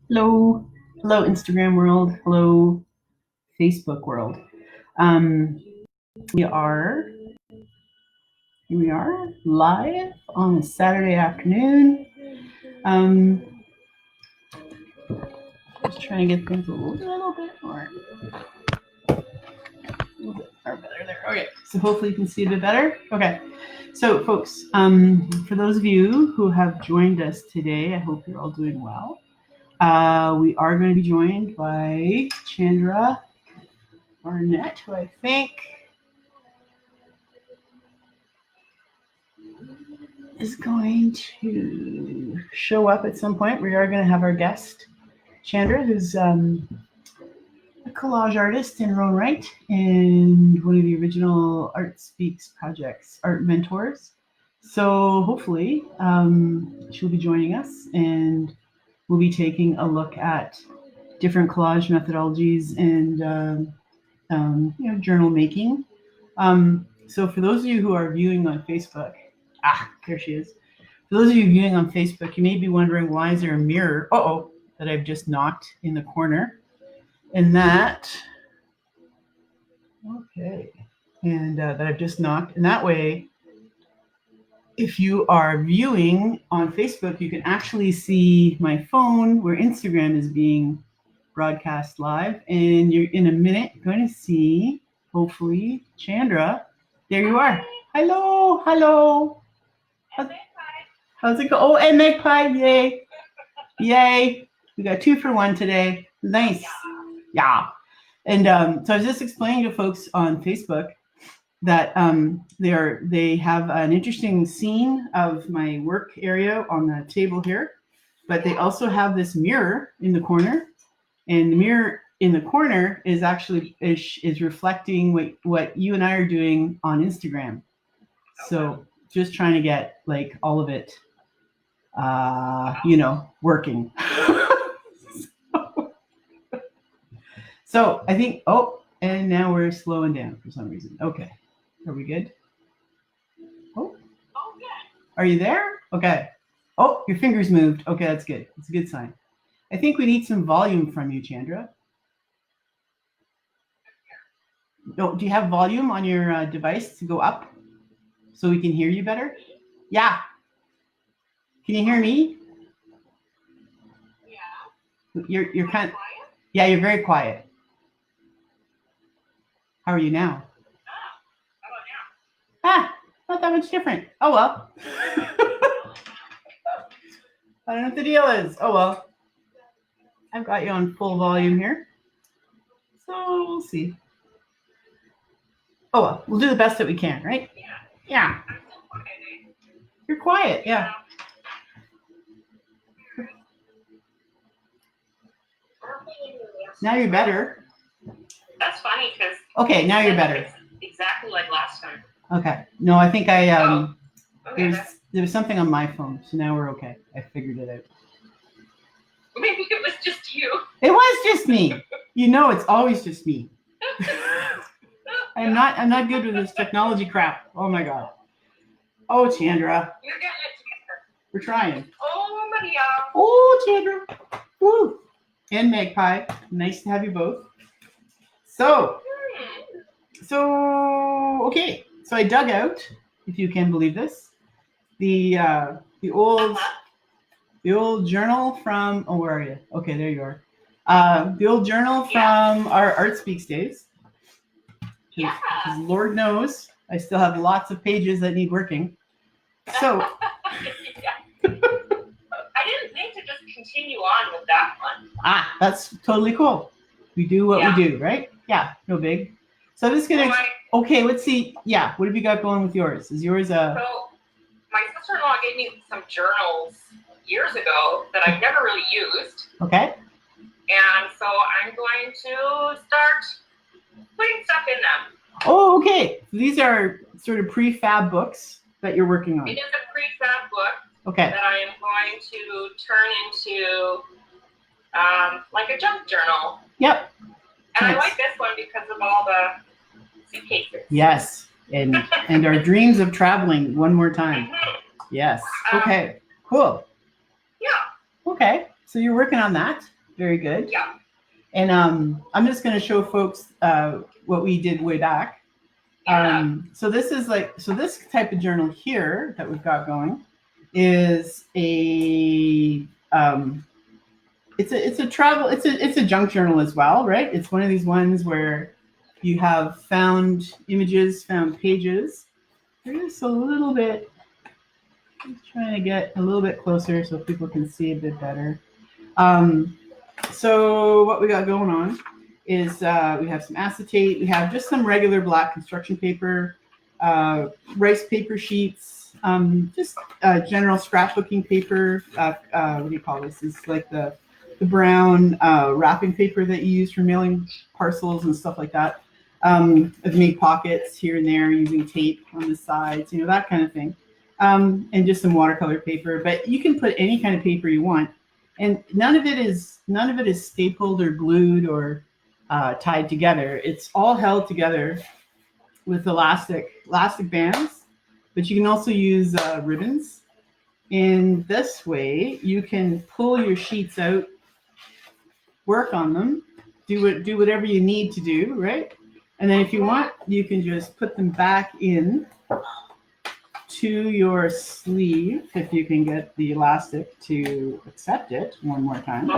Hello, hello, Instagram world. Hello, Facebook world. Um, we are here. We are live on a Saturday afternoon. Um, just trying to get things a little bit more better there. Okay, so hopefully you can see a bit better. Okay, so folks, for those of you who have joined us today, I hope you're all doing well. We are going to be joined by Chandra Barnett, who I think is going to show up at some point. We are going to have our guest, Chandra, who's a collage artist in her own right and one of the original Art Speaks projects, art mentors. So hopefully she'll be joining us and we'll be taking a look at different collage methodologies and journal making. So for those of you who are viewing on Facebook, there she is. For those of you viewing on Facebook, you may be wondering why is there a mirror? That I've just knocked in the corner, and that that I've just knocked, and that way, if you are viewing on Facebook, you can actually see my phone where Instagram is being broadcast live, and you're in a minute going to see, hopefully, Chandra. There you are. Hello, hello. How's it go? Oh, and Magpie, yay. Yay. We got 2 for 1 today. Nice. Yeah. And so I was just explaining to folks on Facebook that they have an interesting scene of my work area on the table here, but they also have this mirror in the corner, and the mirror in the corner is actually is reflecting what you and I are doing on Instagram. So just trying to get like all of it working. So I think, and now we're slowing down for some reason. Okay. Are we good? Oh, yeah. Are you there? Okay. Oh, your fingers moved. Okay, that's good. It's a good sign. I think we need some volume from you, Chandra. No, do you have volume on your device to go up so we can hear you better? Yeah. Can you hear me? Yeah. You're kind of quiet? Yeah, you're very quiet. How are you now? Not that much different. Oh well. I don't know what the deal is. Oh well. I've got you on full volume here. So we'll see. Oh well, we'll do the best that we can, right? Yeah. You're quiet, yeah. Now you're better. That's funny because. Okay, now you're better. Exactly like last time. Okay. No, I think there was something on my phone, so now we're okay. I figured it out. Maybe it was just you. It was just me. You know, it's always just me. I'm not good with this technology crap. Oh my god. Oh, Chandra. You're getting it together. We're trying. Oh, Maria. Oh, Chandra. Woo. And Magpie. Nice to have you both. So okay. So I dug out, if you can believe this, the old journal from. Oh, where are you? Okay, there you are. The old journal from our Art Speaks days. Yeah. Lord knows, I still have lots of pages that need working. So. I didn't think to just continue on with that one. That's totally cool. We do what we do, right? Yeah, no big. So I'm just gonna. Okay, let's see. Yeah, what have you got going with yours? Is yours a? So, my sister-in-law gave me some journals years ago that I've never really used. Okay. And so I'm going to start putting stuff in them. Oh, okay. So these are sort of prefab books that you're working on. It is a prefab book. Okay. That I am going to turn into like a junk journal. Yep. And nice. I like this one because of all the suitcases. Yes. And our dreams of traveling one more time. Mm-hmm. Yes. Okay. Cool. Yeah. Okay. So you're working on that. Very good. Yeah. And I'm just going to show folks what we did way back. So this is this type of journal here that we've got going is it's a junk journal as well, right? It's one of these ones where you have found images, found pages. There's a little bit, just trying to get a little bit closer so people can see a bit better. So what we got going on is we have some acetate, we have just some regular black construction paper, rice paper sheets, just general scrapbooking paper. What do you call this? It's like the brown wrapping paper that you use for mailing parcels and stuff like that. I've made pockets here and there using tape on the sides, that kind of thing. And just some watercolor paper, but you can put any kind of paper you want. And none of it is stapled or glued or tied together. It's all held together with elastic bands, but you can also use ribbons. In this way, you can pull your sheets out, work on them, do whatever you need to do, right? And then if you want, you can just put them back in to your sleeve, if you can get the elastic to accept it one more time.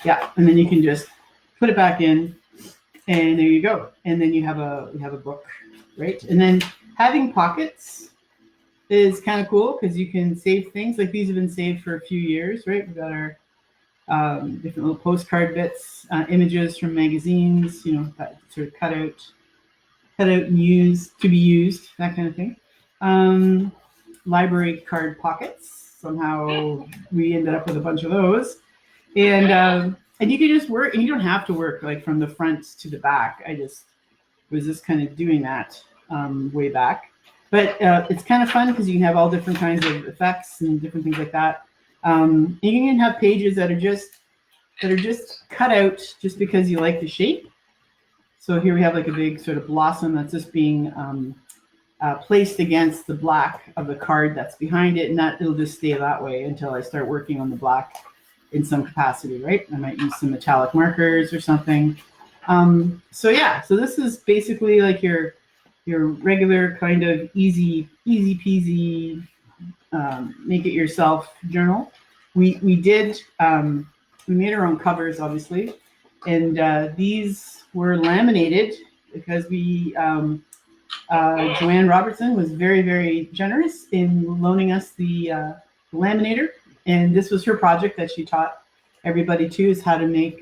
Yeah, and then you can just put it back in, and there you go. And then you have a book, right? And then having pockets is kind of cool because you can save things. Like these have been saved for a few years, right? We've got our different little postcard bits, images from magazines, that sort of cut out and to be used, that kind of thing. Library card pockets. Somehow we ended up with a bunch of those, and you can just work, and you don't have to work like from the front to the back. I just was just kind of doing that way back, but it's kind of fun because you can have all different kinds of effects and different things like that. You can have pages that are just cut out just because you like the shape. So here we have like a big sort of blossom that's just being placed against the black of the card that's behind it, and that it'll just stay that way until I start working on the black in some capacity, right? I might use some metallic markers or something. So this is basically like your regular kind of easy peasy make it yourself journal. We made our own covers, obviously, and these were laminated because we Joanne Robertson was very, very generous in loaning us the laminator, and this was her project that she taught everybody too, is how to make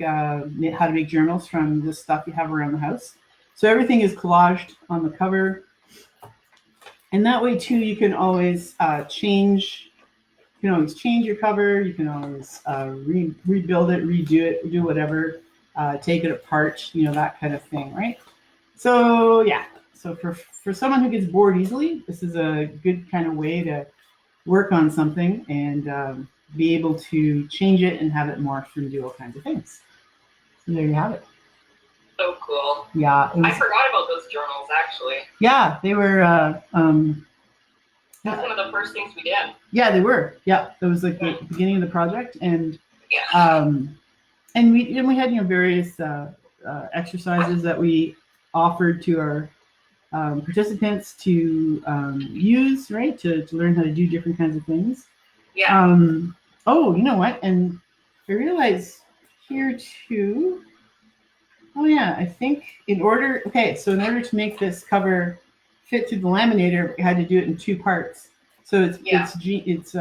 journals from this stuff you have around the house. So everything is collaged on the cover, and that way too you can always change. You can always change your cover. You can always rebuild it, redo it, do whatever, take it apart, that kind of thing, right? So yeah. So for someone who gets bored easily, this is a good kind of way to work on something and be able to change it and have it morph and do all kinds of things. So there you have it. So cool. Yeah. I forgot about those journals, actually. Yeah, they were. That's one of the first things we did. Yeah, they were. Yeah, that was like the beginning of the project, and yeah. And we had various exercises that we offered to our participants to use, right, to learn how to do different kinds of things. Yeah. Oh, you know what? And I realized here too. Oh yeah, I think in order to make this cover fit to the laminator, we had to do it in two parts. So it's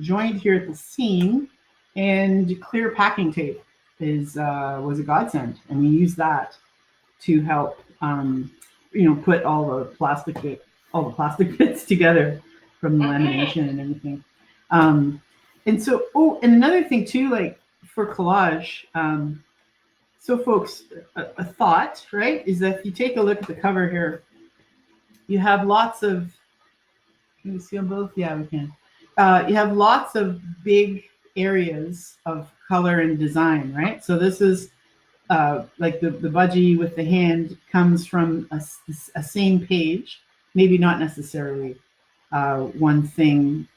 joined here at the seam, and clear packing tape was a godsend, and we used that to help put all the plastic bits together from the lamination and everything. And so, and another thing too, like for collage, so folks, a thought, right, is that if you take a look at the cover here, you have lots of, can you see them both? Yeah, we can. You have lots of big areas of color and design, right? So this is like the budgie with the hand comes from a same page, maybe not necessarily one thing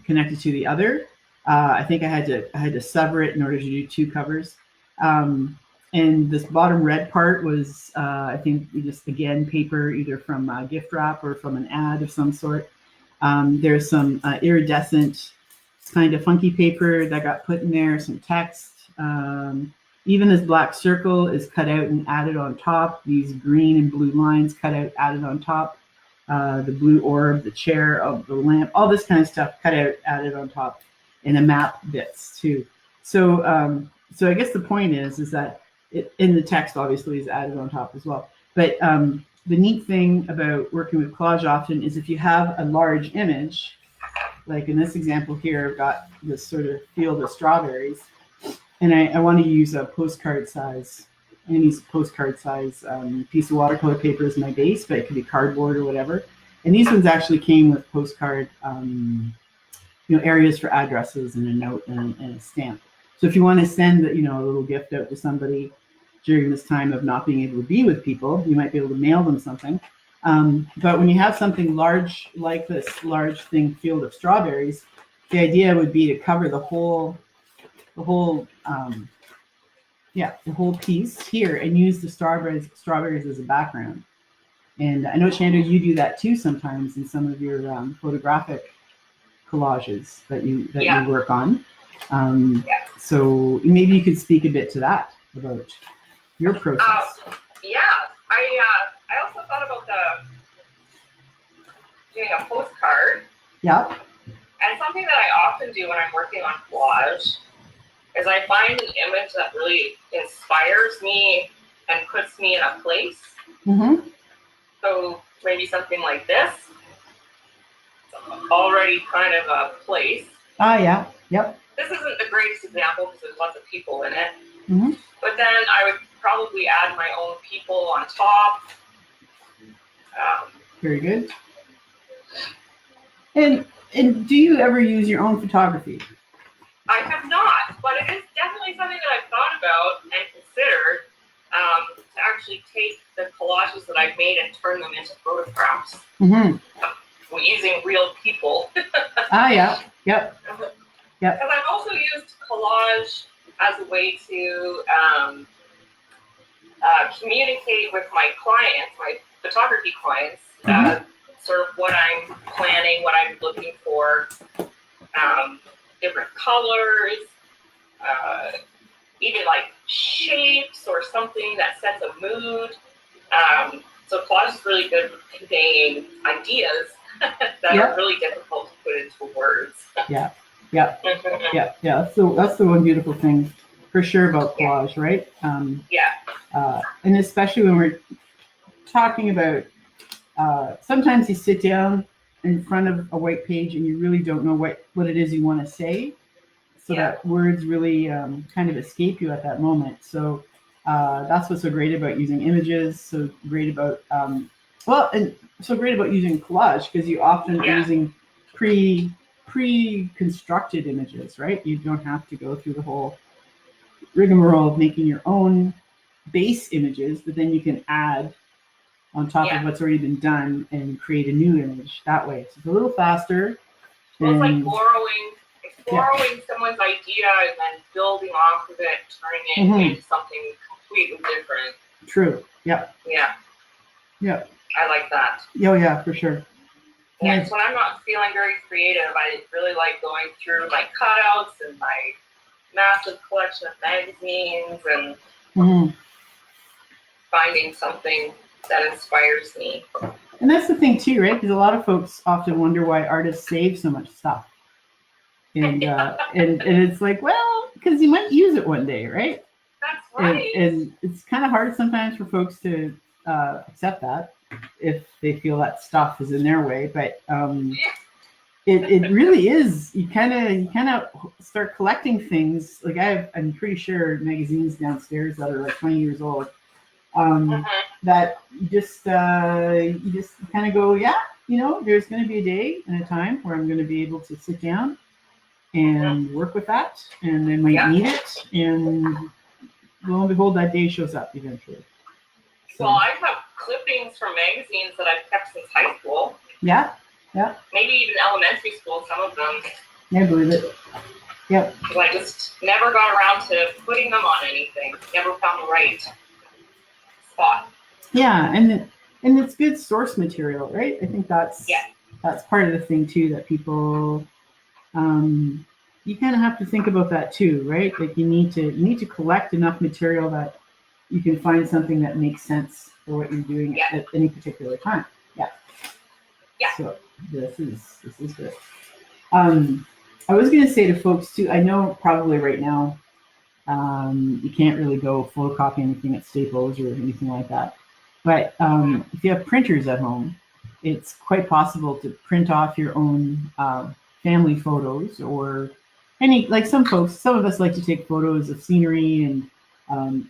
connected to the other, I think I had to sever it in order to do 2 covers. And this bottom red part was, I think, just again paper, either from gift wrap or from an ad of some sort. There's some iridescent kind of funky paper that got put in there, some text. Even this black circle is cut out and added on top. These green and blue lines cut out, added on top. The blue orb, the chair, of the lamp, all this kind of stuff cut out, added on top, and the map bits too. So, so I guess the point is that in the text obviously is added on top as well. But the neat thing about working with collage often is if you have a large image, like in this example here, I've got this sort of field of strawberries, and I want to use a postcard size. Any postcard size piece of watercolor paper as my base, but it could be cardboard or whatever. And these ones actually came with postcard, areas for addresses and a note and a stamp. So if you want to send, a little gift out to somebody during this time of not being able to be with people, you might be able to mail them something. But when you have something large like this large thing field of strawberries, the idea would be to cover the whole piece here and use the strawberries as a background. And I know, Chandra, you do that too sometimes in some of your photographic collages that you work on. So maybe you could speak a bit to that about your process. I also thought about doing a postcard. Yeah. And something that I often do when I'm working on collage is I find an image that really inspires me and puts me in a place. Mm-hmm. So maybe something like this. It's already kind of a place. Yeah. Yep. This isn't the greatest example because there's lots of people in it. Mm-hmm. But then I would probably add my own people on top. Very good. And do you ever use your own photography? I have not, but it is definitely something that I've thought about and considered to actually take the collages that I've made and turn them into photographs. Mm-hmm. Using real people. Yeah. Yep. Because I've also used collage as a way to communicate with my clients, my photography clients, sort of what I'm planning, what I'm looking for, different colors, even like shapes or something that sets a mood. So collage is really good for conveying ideas that are really difficult to put into words. Yeah. That's the one beautiful thing for sure about collage, right? And especially when we're talking about, sometimes you sit down in front of a white page and you really don't know what it is you want to say. So that words really kind of escape you at that moment. So that's what's so great about using images. So great about using collage, because you often are using pre-constructed images, right? You don't have to go through the whole rigmarole of making your own base images, but then you can add on top of what's already been done and create a new image that way. So it's a little faster. Well, it's like borrowing someone's idea and then building off of it, turning it into something completely different. True. Yeah. I like that. Yeah, for sure. And when I'm not feeling very creative, I really like going through my cutouts and my massive collection of magazines and finding something that inspires me. And that's the thing too, right? Because a lot of folks often wonder why artists save so much stuff. And and it's like, well, because you might use it one day, right? That's right. And it's kind of hard sometimes for folks to accept that if they feel that stuff is in their way. But it really is. You kind of start collecting things. Like I'm pretty sure magazines downstairs that are like 20 years old. That you just kind of go, there's going to be a day and a time where I'm going to be able to sit down and work with that, and I might need it, and lo and behold, that day shows up eventually. So. Well, I have clippings from magazines that I've kept since high school. Yeah. Maybe even elementary school, some of them. I believe it. Yep. Because I just never got around to putting them on anything. Never found the right spot. Yeah, and it's good source material, right? I think that's part of the thing too, that people you kind of have to think about that too, right? Like you need to collect enough material that you can find something that makes sense for what you're doing at any particular time. Yeah. Yeah. So this is good. I was going to say to folks too, I know probably right now you can't really go photocopy anything at Staples or anything like that. But if you have printers at home, it's quite possible to print off your own family photos, or like some of us like to take photos of scenery and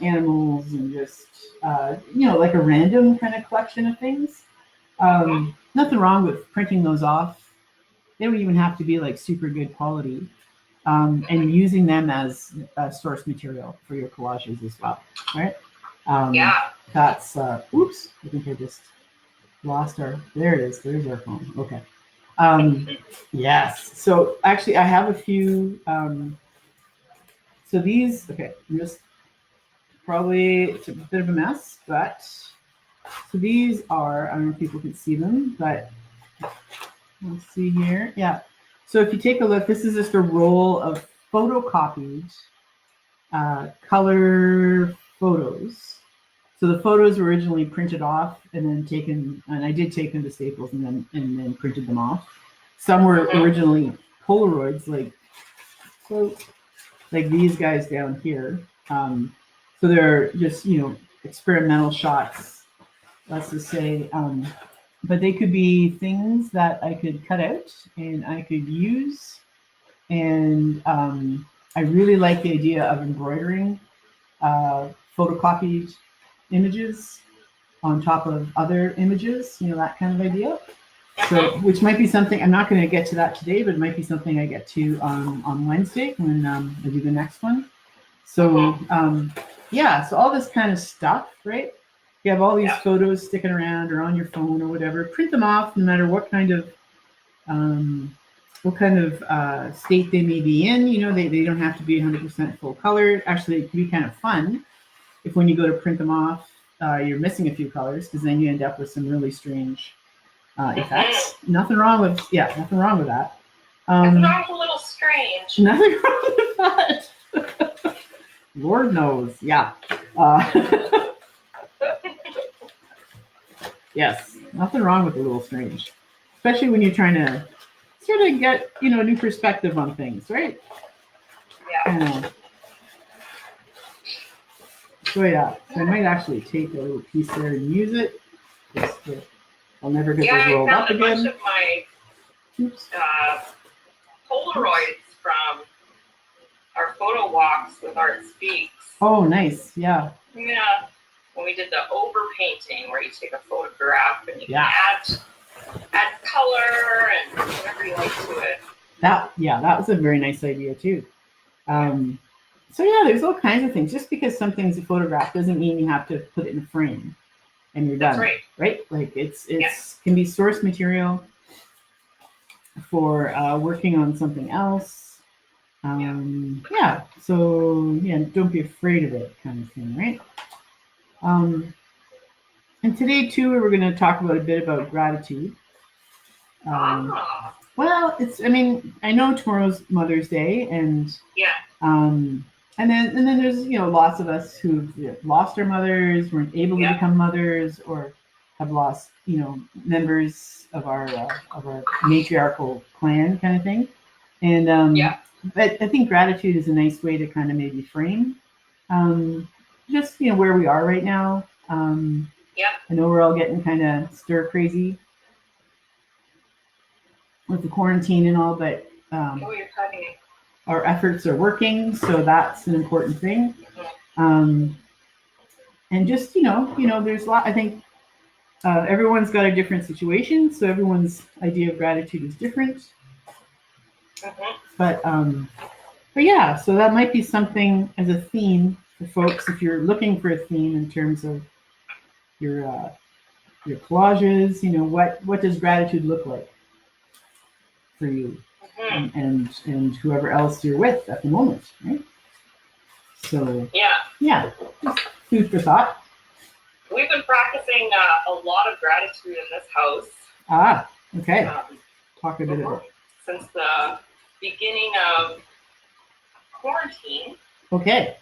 animals and just, like a random kind of collection of things. Nothing wrong with printing those off. They don't even have to be like super good quality. And using them as source material for your collages as well, right? That's, oops, I think I just lost there it is, there's our phone, okay. Yes, so actually I have a few, so these, okay, I'm just, probably, it's a bit of a mess, but, so these are, I don't know if people can see them, but, let's see here, yeah. So if you take a look, this is just a roll of photocopied color photos. So the photos were originally printed off and then taken, and I did take them to Staples and then printed them off. Some were originally Polaroids, like these guys down here. So they're just, experimental shots, let's just say. But they could be things that I could cut out and I could use. And I really like the idea of embroidering photocopied images on top of other images, that kind of idea. So, which might be something, I'm not going to get to that today, but it might be something I get to on Wednesday when I do the next one. So, so all this kind of stuff, right? You have all these photos sticking around or on your phone or whatever. Print them off, no matter what kind of state they may be in. They don't have to be 100% full color. Actually, it can be kind of fun if when you go to print them off, you're missing a few colors, because then you end up with some really strange effects. Nothing wrong with that. It's not a little strange. Nothing wrong with that. Lord knows, yeah. Yes, nothing wrong with a little strange, especially when you're trying to sort of get, a new perspective on things, right? Yeah. So yeah, so I might actually take a little piece there and use it. I'll never get those rolled up again. I found a bunch of my Polaroids from our photo walks with Art Speaks. Oh, nice, yeah. Yeah. When we did the overpainting, where you take a photograph and you can add color and whatever you like to it. That was a very nice idea too. So yeah, there's all kinds of things. Just because something's a photograph doesn't mean you have to put it in a frame and you're done. That's right? Like it's can be source material for working on something else. So don't be afraid of it, kind of thing, right? And today too, we're going to talk about a bit about gratitude. Well, I know tomorrow's Mother's Day, and and then there's lots of us who've lost our mothers, weren't able to become mothers, or have lost members of our matriarchal clan, kind of thing. And but I think gratitude is a nice way to kind of maybe frame just where we are right now. I know we're all getting kind of stir crazy with the quarantine and all, but our efforts are working, so that's an important thing. And just there's a lot. I think everyone's got a different situation, so everyone's idea of gratitude is different. But yeah, so that might be something as a theme for folks if you're looking for a theme in terms of your collages. What does gratitude look like for you? and whoever else you're with at the moment, right? So yeah, food for thought. We've been practicing a lot of gratitude in this house. Ah, okay. Talk a bit about it. Since the beginning of quarantine. Okay.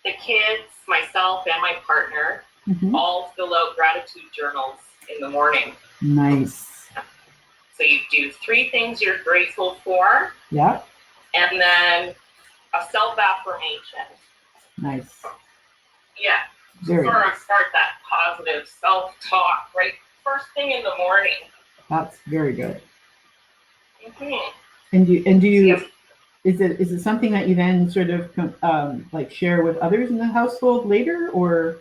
The kids, myself, and my partner all fill out gratitude journals in the morning. Nice. So you do 3 things you're grateful for. Yeah. And then a self-affirmation. Nice. Yeah. Sort of start that positive self-talk right first thing in the morning. That's very good. Mm-hmm. And do you Yes. is it something that you then sort of like share with others in the household later, or?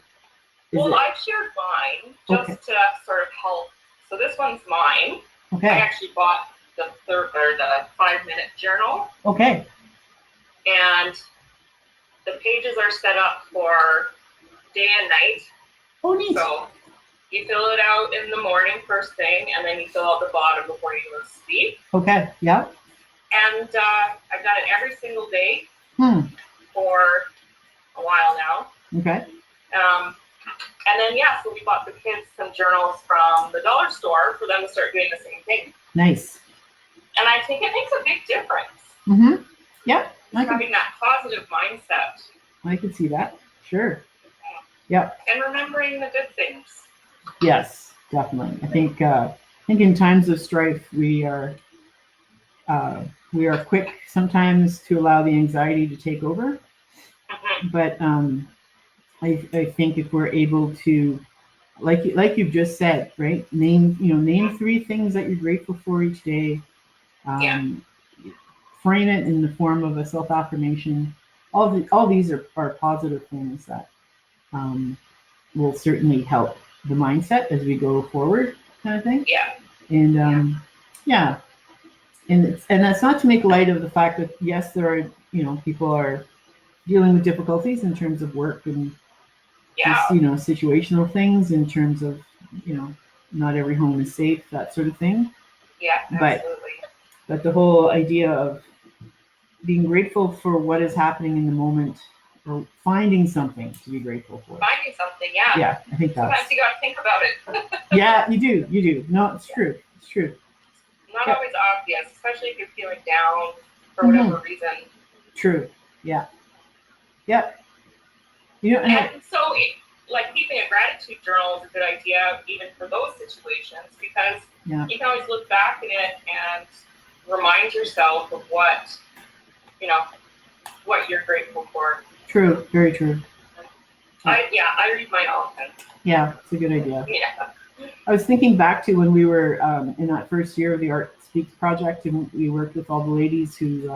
I've shared mine just to sort of help. So this one's mine. Okay. I actually bought the 5-minute journal. Okay. And the pages are set up for day and night. Oh, neat. So you fill it out in the morning first thing, and then you fill out the bottom before you go to sleep. Okay. Yeah. And I've done it every single day for a while now. Okay. And then so we bought the kids some journals from the dollar store for them to start doing the same thing. Nice. And I think it makes a big difference. Mm-hmm. Yep. Having that positive mindset. I could see that. Sure. Yep. And remembering the good things. Yes, definitely. I think in times of strife, we are quick sometimes to allow the anxiety to take over. But I think if we're able to, like you've just said, right? Name 3 things that you're grateful for each day. Frame it in the form of a self-affirmation. All these are positive things that will certainly help the mindset as we go forward, kind of thing. Yeah. And and that's not to make light of the fact that yes, there are people are dealing with difficulties in terms of work and just, situational things in terms of not every home is safe, that sort of thing. Yeah, absolutely. But the whole idea of being grateful for what is happening in the moment, or finding something to be grateful for. Finding something, yeah. Yeah, I think that's. Sometimes you got to think about it. Yeah, you do. No, it's true. It's true. Not always obvious, especially if you're feeling down for whatever reason. True. Yeah. Yep. And so, keeping a gratitude journal is a good idea, even for those situations, because you can always look back at it and remind yourself of what you're grateful for. True. Very true. I read mine often. Yeah, it's a good idea. Yeah. I was thinking back to when we were in that first year of the Art Speaks project, and we worked with all the ladies who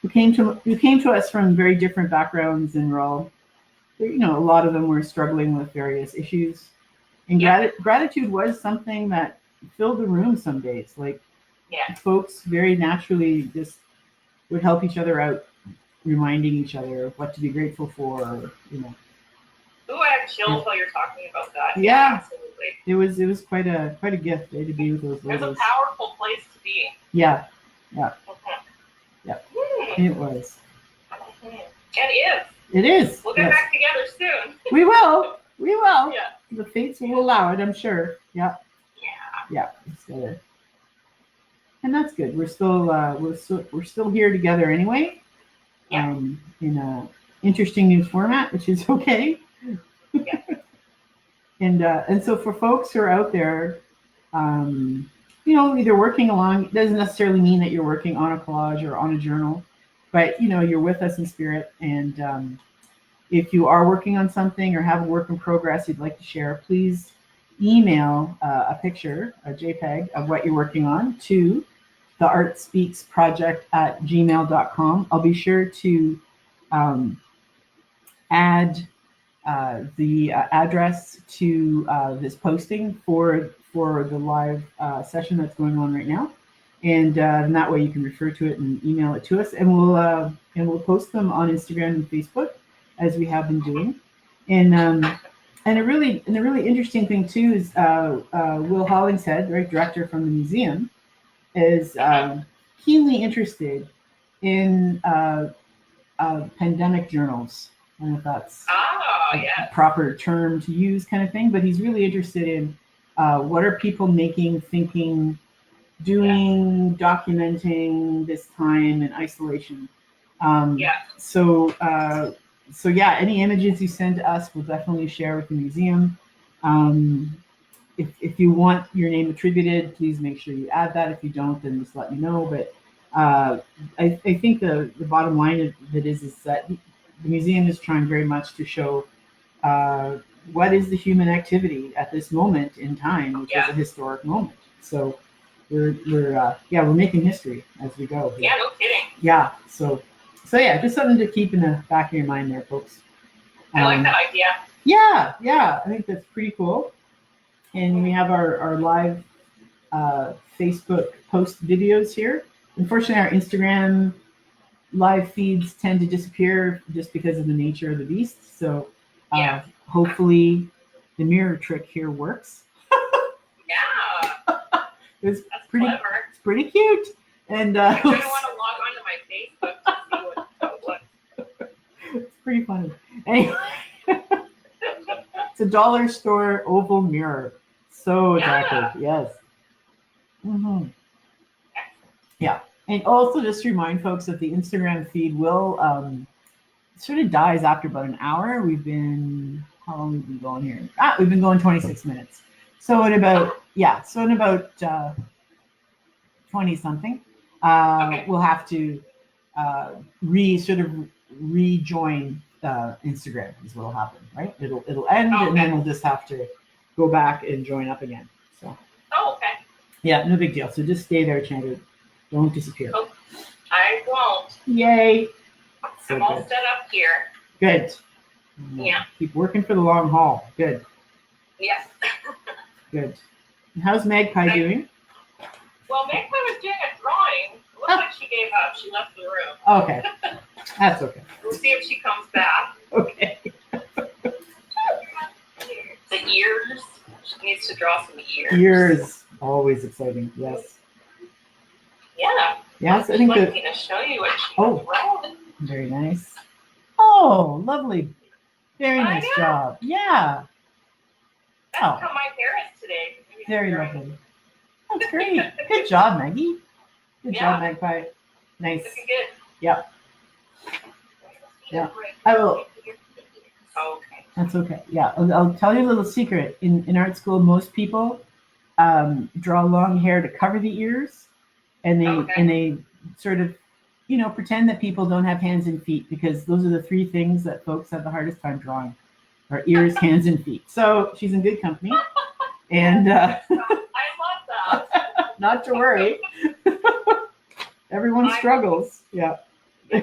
came to us from very different backgrounds, and we're all, a lot of them were struggling with various issues. And gratitude was something that filled the room some days. Folks very naturally just would help each other out, reminding each other of what to be grateful for, Ooh, I have chills while you're talking about that. Yeah, absolutely. It was quite a gift to be with those ladies. It was a powerful place to be. Yeah. Yeah. Mm-hmm. It was. Mm-hmm. And it is. We'll get back together soon. We will. Yeah. The fates will allow it, I'm sure. Yeah. Yeah. It's good. And that's good. We're still here together anyway. Yeah. interesting new format, which is okay. Yeah. And so for folks who are out there, either working along, it doesn't necessarily mean that you're working on a collage or on a journal, but you're with us in spirit. And if you are working on something or have a work in progress you'd like to share, please email a picture, a JPEG of what you're working on to theartspeaksproject@gmail.com. I'll be sure to add the address to this posting for the live session that's going on right now, and that way you can refer to it and email it to us, and we'll post them on Instagram and Facebook as we have been doing. And a really interesting thing too is Will Hollingshead, right, director from the museum, is keenly interested in pandemic journals. I don't know if that's a proper term to use, kind of thing, but he's really interested in what are people making, thinking, doing, documenting this time in isolation. So yeah, any images you send to us, we'll definitely share with the museum. If you want your name attributed, please make sure you add that. If you don't, then just let me know. But I think the bottom line of it is that the museum is trying very much to show what is the human activity at this moment in time, which is a historic moment. So we're making history as we go. Yeah, no kidding. Yeah. So yeah, just something to keep in the back of your mind there, folks. I like that idea. Yeah, I think that's pretty cool. And we have our live Facebook post videos here. Unfortunately, our Instagram live feeds tend to disappear just because of the nature of the beast. So hopefully the mirror trick here works. Yeah. It's That's pretty clever. It's pretty cute. And I kind of want to log onto my Facebook to see how it looks. It's pretty funny. Anyway, it's a dollar store oval mirror. So attractive. Yes. Mm-hmm. Yeah. And also just to remind folks that the Instagram feed will sort of dies after about an hour. How long have we been going here? We've been going 26 minutes. So in about 20 something, we'll have to rejoin Instagram is what'll happen, right? It'll end and then we'll just have to go back and join up again. So. Oh, okay. Yeah, no big deal. So just stay there, Chandler. Don't disappear. Oh, I won't. Yay. So I'm all set up here. Good. Yeah. Keep working for the long haul. Good. Yes. Good. And how's Magpie doing? Well, Magpie was doing a drawing. It looks like she gave up. She left the room. Okay. That's okay. We'll see if she comes back. Okay. The ears. She needs to draw some ears. Ears. Always exciting. Yes. Yeah. Yes, I I'd think like me to show you what she wrote. Very nice. Oh, lovely. Very nice job. Yeah. That's how my hair is today. Very lovely. That's great. Good job, Maggie. Good job, Magpie. Nice. Looking good. Yep. Yeah. I will. Okay. That's okay. Yeah. I'll tell you a little secret. In art school, most people draw long hair to cover the ears, and they sort of, pretend that people don't have hands and feet, because those are the three things that folks have the hardest time drawing: are ears, hands, and feet. So she's in good company. And I love that. Not to worry. Everyone struggles. Yeah. All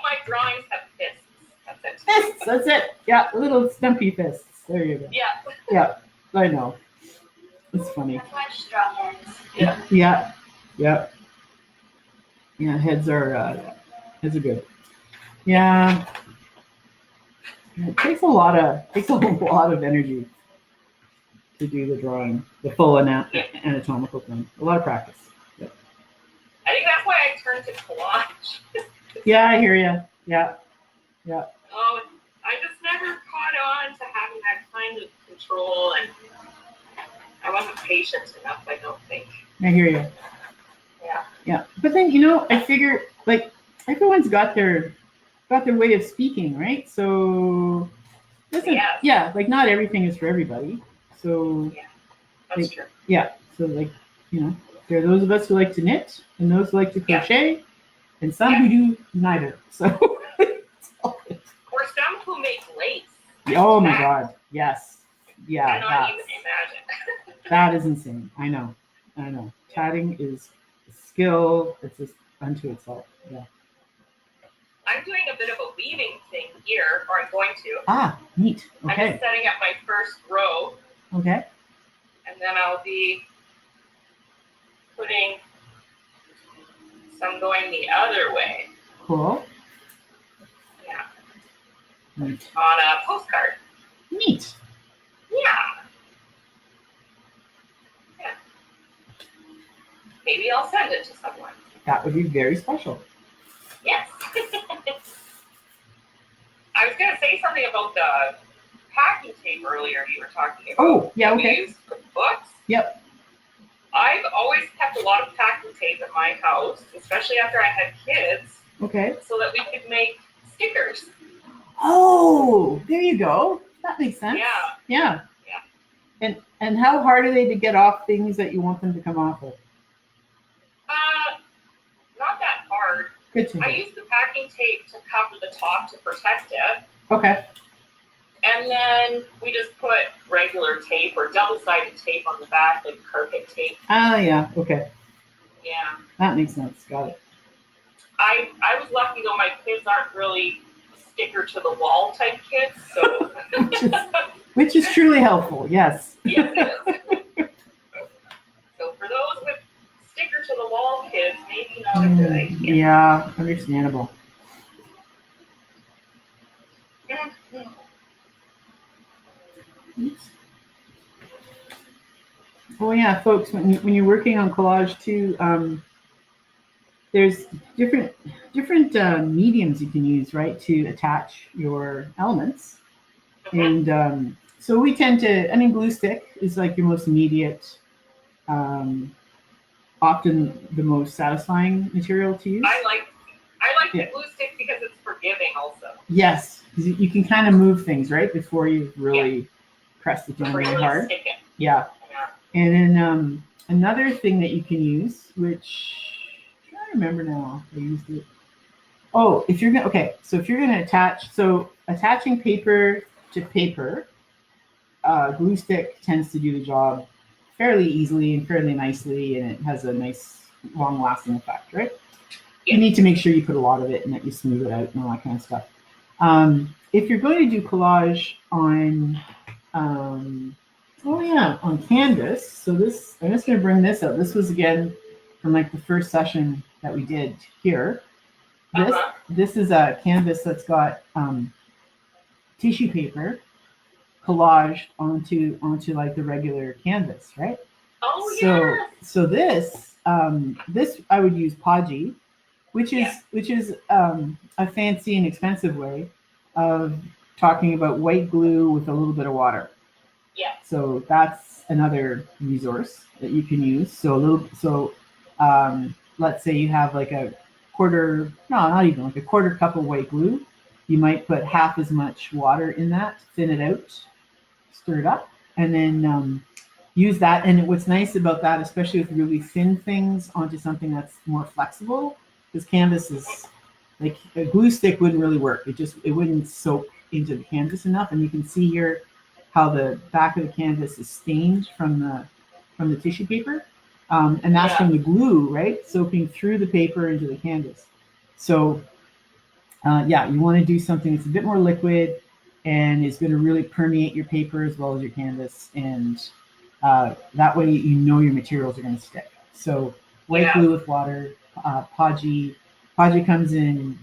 my drawings have fists. That's it. Fists. That's it. Yeah, little stumpy fists. There you go. Yeah. Yeah. I know. It's funny. That's why straw hands. Yeah. Yeah. Yeah. Heads are good. Yeah. It takes a lot of energy to do the drawing, the full anatomical thing. A lot of practice. Yeah. I think that's why I turned to collage. Yeah, I hear you. Yeah. Yeah. Oh, I just never caught on to having that kind of control, and I wasn't patient enough, I don't think. I hear you. Yeah. Yeah. But then, I figure, like, everyone's got their way of speaking, right? So like, not everything is for everybody. So that's true. Yeah. So, like, there are those of us who like to knit, and those who like to crochet, and some who do neither. So or some who make lace. Oh my God. Yes. Yeah. I cannot even imagine. That is insane. I know. Tatting is a skill. It's just unto itself. Yeah. I'm doing a bit of a weaving thing here, or I'm going to. Ah, neat. Okay. I'm just setting up my first row. Okay. And then I'll be putting some going the other way. Cool. Yeah. Neat. On a postcard. Neat. Yeah. maybe I'll send it to someone. That would be very special. Yes. I was going to say something about the packing tape earlier you were talking about. Oh, yeah, okay. We use for books. Yep. I've always kept a lot of packing tape at my house, especially after I had kids. Okay. So that we could make stickers. Oh, there you go. That makes sense. Yeah. And how hard are they to get off things that you want them to come off of? Not that hard. Good to know. I use the packing tape to cover the top to protect it. Okay. And then we just put regular tape or double-sided tape on the back, like carpet tape. Ah, yeah. Okay. Yeah. That makes sense. Got it. I was lucky though, my kids aren't really sticker to the wall type kids, so. Which is truly helpful, yes. Yes, it is. So for those with sticker to the wall kids, maybe not a good idea. Yeah, understandable. Oops. Oh yeah, folks, when you're working on collage too, there's different mediums you can use, right, to attach your elements. And so we tend to, glue stick is like your most immediate, often the most satisfying material to use. I like the glue stick because it's forgiving also. Yes, you can kind of move things, right, before you've really pressed it down really hard. Stick it. Yeah. And then another thing that you can use, which I don't remember now, I used it. Oh, if you're gonna attach, attaching paper to paper, glue stick tends to do the job fairly easily and fairly nicely, and it has a nice long-lasting effect, right? Yeah. You need to make sure you put a lot of it and that you smooth it out and all that kind of stuff. If you're going to do collage on canvas, so this, I'm just going to bring this up. This was again from like the first session that we did here. This is a canvas that's got tissue paper collaged onto like the regular canvas, right? Oh yeah. So this I would use Podgy, which is a fancy and expensive way of talking about white glue with a little bit of water. Yeah. So that's another resource that you can use. So let's say you have like a quarter cup of white glue. You might put half as much water in that, thin it out, stir it up, and then use that. And what's nice about that, especially with really thin things onto something that's more flexible, because canvas is like a glue stick wouldn't really work. It wouldn't soak into the canvas enough. And you can see here how the back of the canvas is stained from the tissue paper. And that's from the glue, right? Soaking through the paper into the canvas. So you want to do something that's a bit more liquid and is going to really permeate your paper as well as your canvas. And that way you know your materials are going to stick. So white glue with water, Podgy. Podgy comes in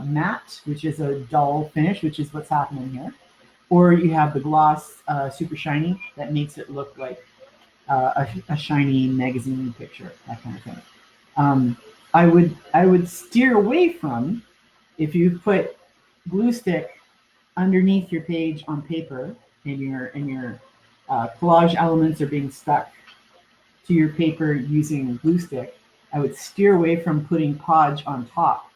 matte, which is a dull finish, which is what's happening here. Or you have the gloss super shiny that makes it look like a shiny magazine picture, that kind of thing. I would steer away from, if you put glue stick underneath your page on paper and your collage elements are being stuck to your paper using glue stick, I would steer away from putting Podge on top,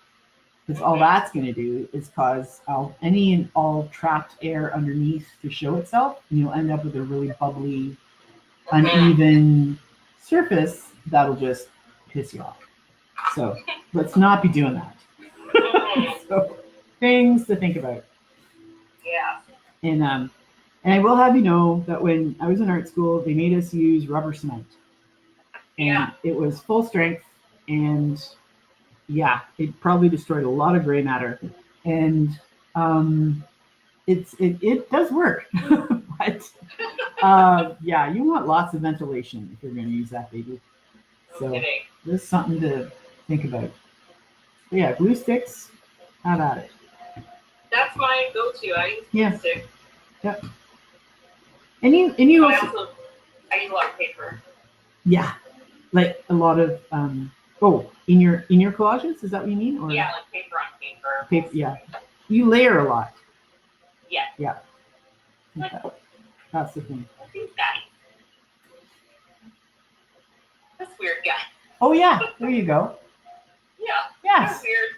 because all that's going to do is cause any and all trapped air underneath to show itself, and you'll end up with a really bubbly, uneven surface that'll just piss you off. So let's not be doing that. So things to think about. Yeah. And I will have you know that when I was in art school, they made us use rubber cement. And it was full strength, and it probably destroyed a lot of gray matter. And it does work. But you want lots of ventilation if you're going to use that baby. So there's something to think about. But yeah, glue sticks, have at it. That's my go-to. I use glue stick. Yep. And you I use a lot of paper. Yeah. Like a lot of oh, in your collages, is that what you mean? Or Yeah, like paper on paper. paper, yeah. You layer a lot. Yeah. Yeah. Okay. That's the thing. What's this guy? This weird guy. Oh yeah, there you go. Yeah. Yes. That's weird.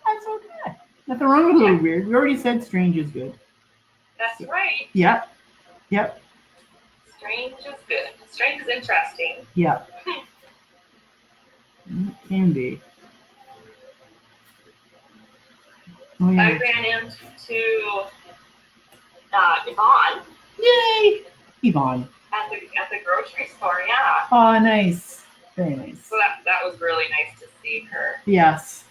That's okay. Nothing wrong with a little weird. We already said strange is good. That's right. Yep. Yep. Strange is good. Strange is interesting. Yep. Can be. Oh, yeah. I ran into Yvonne. Yay! Yvonne. At the grocery store, yeah. Oh, nice. Very nice. So that was really nice to see her. Yes.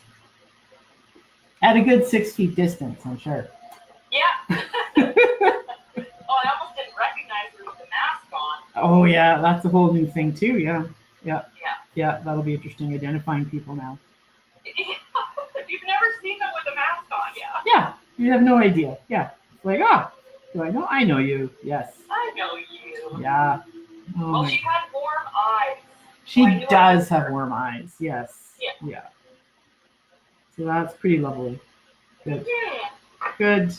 At a good 6 feet distance, I'm sure. Yeah. Oh, I almost didn't recognize her with the mask on. Oh, yeah. That's a whole new thing, too. Yeah. Yeah. Yeah. Yeah. That'll be interesting, identifying people now. You've never seen them with a mask on, yeah. Yeah. You have no idea. Yeah. It's like, ah, do I know? I know you. Yes. I know you. Yeah. Oh, Well, she had warm eyes. she does have warm eyes. Yes. Yeah. Yeah. So that's pretty lovely. Good. Yeah. Good.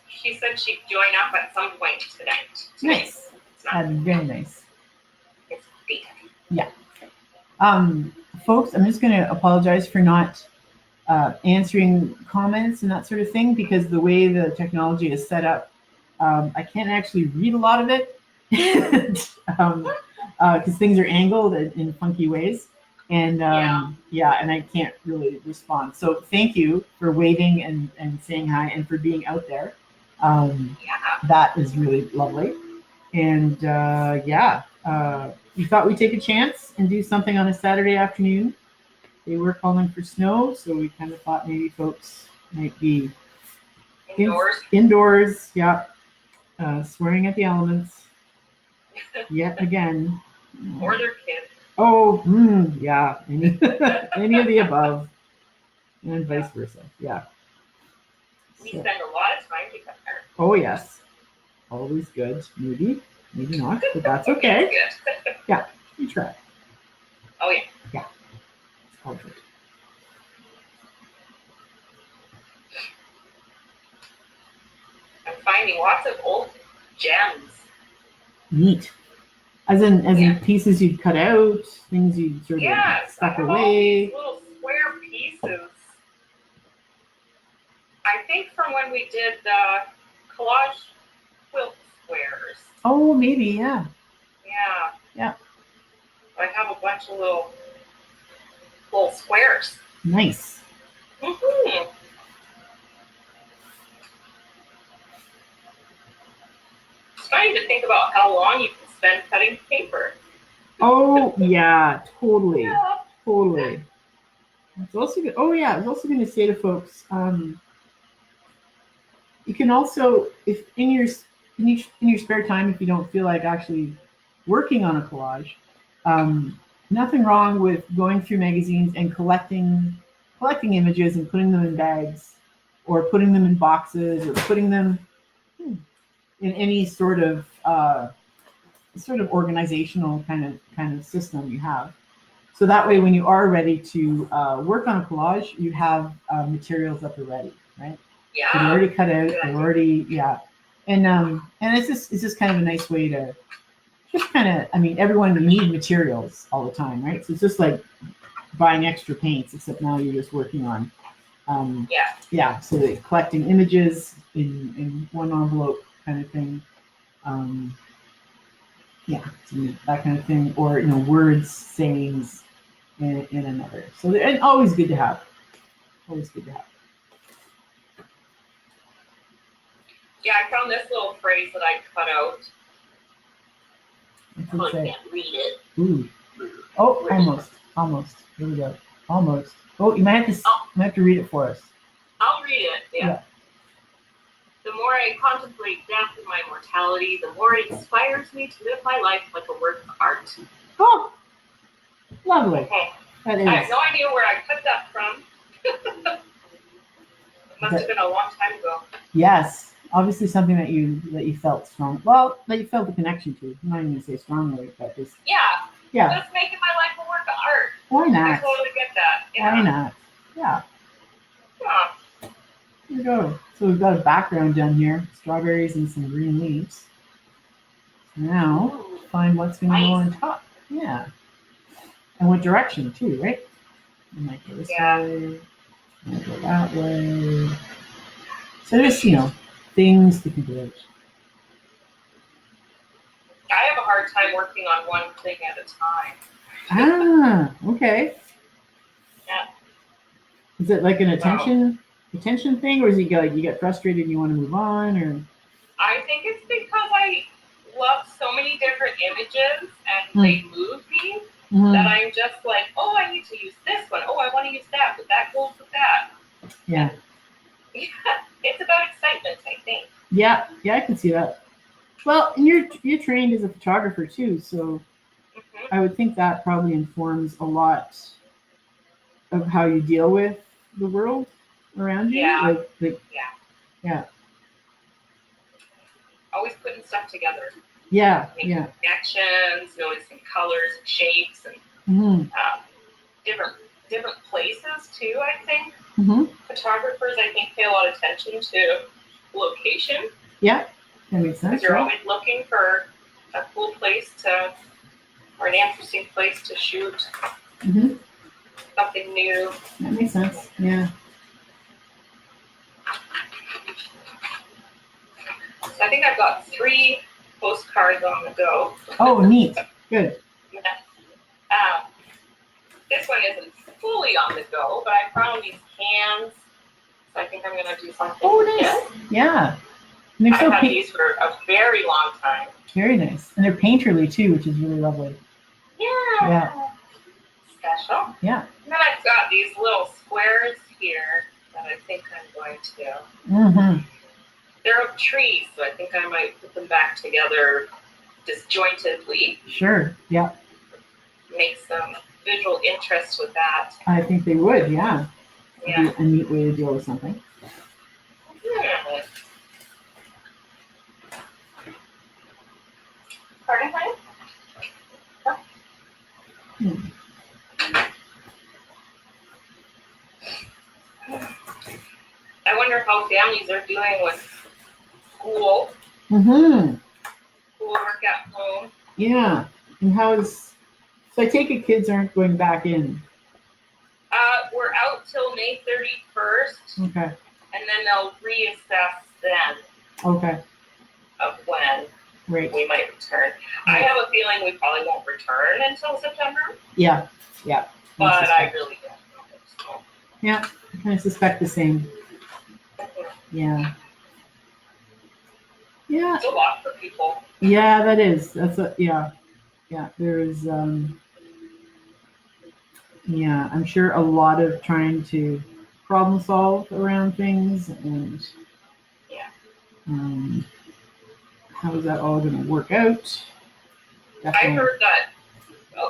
She said she'd join up at some point tonight. Nice. Very nice. It's great. Yeah. Folks, I'm just going to apologize for not answering comments and that sort of thing, because the way the technology is set up, I can't actually read a lot of it because things are angled in funky ways. And and I can't really respond. So thank you for waiting and saying hi and for being out there. That is really lovely. And we thought we'd take a chance and do something on a Saturday afternoon. They were calling for snow, so we kind of thought maybe folks might be indoors, yeah, swearing at the elements yet again. Or their kids. Oh, yeah, any of the above, and vice versa, yeah. We spend a lot of time together. Oh yes, always good. Maybe not, but that's okay. Good. Yeah, we try. Oh yeah. Yeah, it's comfort. I'm finding lots of old gems. Neat. As in pieces you'd cut out, things you'd sort of stuck away. Little square pieces. I think from when we did the collage quilt squares. Oh, maybe, yeah. Yeah. Yeah. I have a bunch of little squares. Nice. Mm-hmm. It's funny to think about how long you can spend cutting paper. Oh yeah, totally. Yeah. Totally. It's also good. Oh yeah, I was also going to say to folks, you can also, if in your spare time, if you don't feel like actually working on a collage, nothing wrong with going through magazines and collecting images and putting them in bags, or putting them in boxes, or putting them in any sort of organizational kind of system you have. So that way, when you are ready to work on a collage, you have materials that are ready, right? Yeah. So they're already cut out. They're already and it's just kind of a nice way to just kind of. I mean, everyone, you need materials all the time, right? So it's just like buying extra paints, except now you're just working on. So they're collecting images in one envelope, kind of thing. That kind of thing, or words, sayings in another. So and always good to have. Always good to have. Yeah, I found this little phrase that I cut out. I can't read it. Ooh. Oh, almost. Here we go. Almost. Oh, you might have to read it for us. I'll read it. Yeah. The more I contemplate death and my mortality, the more it inspires me to live my life like a work of art. Oh, lovely. Okay. That is. I have no idea where I cut that from. It must have been a long time ago. Yes. Obviously something that you felt strong. Well, that you felt the connection to. I'm not even gonna say strongly, but just yeah. Just making my life a work of art. Why not? I totally get that. Yeah. Why not? Yeah. Yeah. Here we go. So we've got a background down here, strawberries and some green leaves. Now find what's going to go on top. Yeah. And what direction too, right? I might go this way. I might go that way. So just, things to think about. I have a hard time working on one thing at a time. Ah, okay. Yeah. Is it like an attention thing, or is it like you get frustrated and you want to move on, or? I think it's because I love so many different images and they move me that I'm just like, oh, I need to use this one. Oh, I want to use that, but that goes with that. Yeah. Yeah, it's about excitement, I think. Yeah, I can see that. Well, and you're trained as a photographer too, so I would think that probably informs a lot of how you deal with the world around you. Yeah. Yeah. Always putting stuff together. Yeah. Making connections, noticing colors and shapes and different places too, I think. Photographers, I think, pay a lot of attention to location. Yeah, that makes sense. Because you're always looking for a cool place or an interesting place to shoot. Something new. That makes sense. Yeah. So I think I've got 3 postcards on the go. Oh, neat. Good. This one isn't fully on the go, but I found these cans. So I think I'm going to do something. Oh, nice. Yeah. And I've had these for a very long time. Very nice. And they're painterly too, which is really lovely. Yeah. Special. Yeah. And then I've got these little squares here that I think I'm going to. They're of trees, so I think I might put them back together disjointedly. Sure. Yeah. Make some visual interest with that. I think they would. Yeah. Yeah. A neat way to deal with something. Yeah. Pardon, honey? I wonder how families are doing with school. Schoolwork at home. Yeah. And so I take it kids aren't going back in. We're out till May 31st. Okay. And then they'll reassess then. Okay. Of when we might return. I have a feeling we probably won't return until September. Yeah. But I really don't know. So. Yeah. I kind of suspect the same. Yeah. Yeah. It's a lot for people. Yeah, that is. Yeah. There's I'm sure a lot of trying to problem solve around things and how is that all going to work out? Definitely. I heard that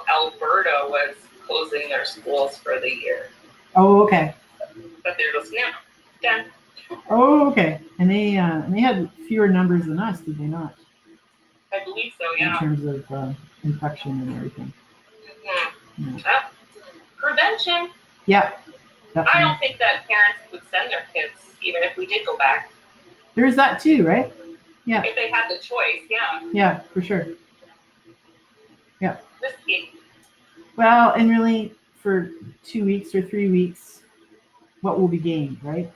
Alberta was closing their schools for the year. Oh, okay. But they're just done. Oh, okay. And they had fewer numbers than us, did they not? I believe so, yeah. In terms of infection and everything. Prevention. Yeah. Definitely. I don't think that parents would send their kids, even if we did go back. There's that too, right? Yeah. If they had the choice, yeah. Yeah, for sure. Yeah. Risky. Well, and really, for 2 weeks or 3 weeks, what will be gained, right?